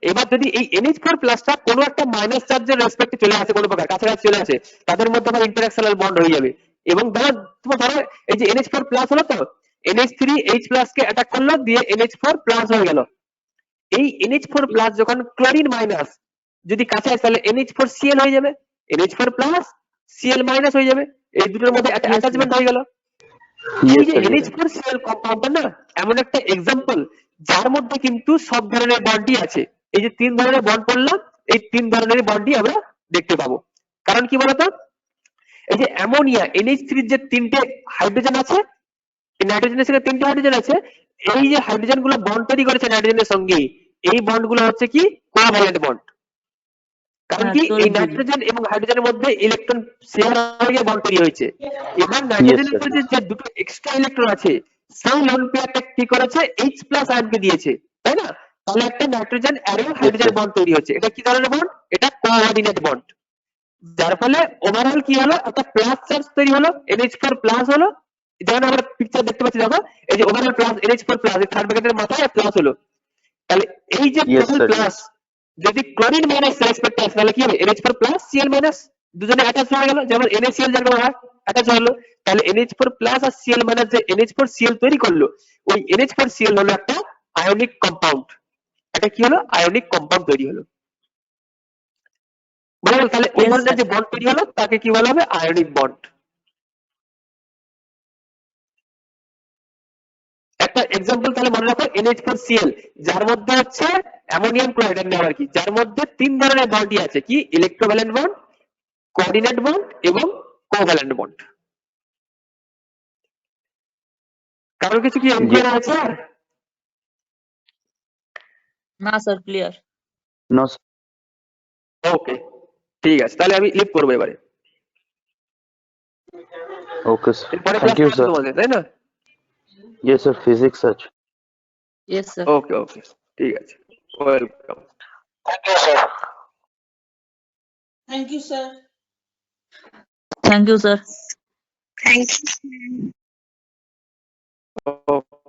এবার যদি এই NH4 প্লাসটা কোনো একটা মাইনাস চার্জের রেসপেক্টে চলে আসে, কোনো প্রকার কাছাকাছি চলে আসে, তাদের মধ্যে আবার ইন্টারঅ্যাকশনাল বন্ড হয়ে যাবে। এবং ধরো এই যে NH4 প্লাস হলো, তো NH3H প্লাস কে অ্যাটাক করলো, দিয়ে NH4 প্লাস হয়ে গেল। এই NH4 প্লাস যখন ক্লোরিন মাইনাস যদি কাছে আসে, তাহলে NH4Cl হয়ে যাবে, NH4 প্লাস Cl মাইনাস হয়ে যাবে, এই দুটোর মধ্যে একটা অ্যাটাচমেন্ট হয়ে গেল। এই যে NH4Cl কম্পাউন্ডটা না এমন একটা এক্সাম্পল, যার মধ্যে কিন্তু সব ধরনের বন্ডই আছে। এই যে তিন ধরনের বন্ড পড়লাম, এই তিন ধরনের বন্ডই আমরা দেখতে পাবো। কারণ কি বলতো, এই যে অ্যামোনিয়া NH3 যে তিনটে হাইড্রোজেন আছে, নাইট্রোজেনের সঙ্গে তিনটে হাইড্রোজেন আছে, এই যে হাইড্রোজেন গুলো বন্ড তৈরি করেছে নাইট্রোজেনের সঙ্গে, এই বন্ড গুলো হচ্ছে কি কোভ্যালেন্ট বন্ড। কারণ হ্যাঁ, কি এই তড়িৎ দ্বন্দ্ব। নাইট্রোজেন এবং হাইড্রোজেনের মধ্যে ইলেকট্রন শেয়ার হয়ে বন্ড তৈরি হয়েছে। এবার নাইট্রোজেনের sir. মধ্যে যে দুটো এক্সট্রা ইলেকট্রন আছে সেই লোন পেয়ারটা কি করেছে H+ আয়নকে দিয়েছে, তাই না? তাহলে একটা nitrogen array hydrogen sir. Bond তৈরি হচ্ছে। এটা কি ধরনের বন্ড? এটা কোঅর্ডিনেট বন্ড। যার ফলে ওভারঅল কি হলো, একটা প্লাস চার্জ তৈরি হলো, NH4 প্লাস হলো। যেমন আমরা পিকচার দেখতে পাচ্ছি, দেখো এই যে ওভারঅল প্লাস NH4 প্লাস, এই থার্ড ব্র্যাকেটের মাথায় প্লাস হলো। তাহলে এই যে Yes, টোটাল sir, প্লাস, যদি ক্লোরিন মাইনাস রেসপেক্ট আছে তাহলে কি হবে NH4 প্লাস Cl মাইনাস, দুজনে অ্যাটাচ হয়ে গেল, যেমন NaCl যেরকম হয় অ্যাটাচ হলো। তাহলে NH4 প্লাস আর Cl মাইনাস যে NH4Cl তৈরি করলো, ওই NH4Cl হলো একটা আয়নিক কম্পাউন্ড। এটা কি হলো? আয়নিক কম্পাউন্ড তৈরি হলো। বুঝলো? তাহলে ওই Yes, ধরনের sir. যে বন্ড তৈরি হলো তাকে কি বলা হবে? Ionic bond. একটা এক্সাম্পল তাহলে মনে রাখো, NH4Cl, যার মধ্যে হচ্ছে অ্যামোনিয়াম ক্লোরাইড নেওয়া আর কি, যার মধ্যে তিন ধরনের বন্ডই আছে, কি ইলেকট্রোভ্যালেন্ট বন্ড, কোঅর্ডিনেট বন্ড এবং কোভ্যালেন্ট বন্ড। কারণ কিছু কি এনক্লিয়ার আছে? না স্যার, ক্লিয়ার। No, sir. ওকে, ঠিক আছে, তাহলে আমি লিভ করবো এবারে। Okay, sir. এরপরে Thank you, sir. তোমাদের, তাই না? Yes, sir. Physics, sir. Yes sir. Okay okay, ঠিক আছে, welcome. Thank you sir. Thank you sir. Thank you. Okay.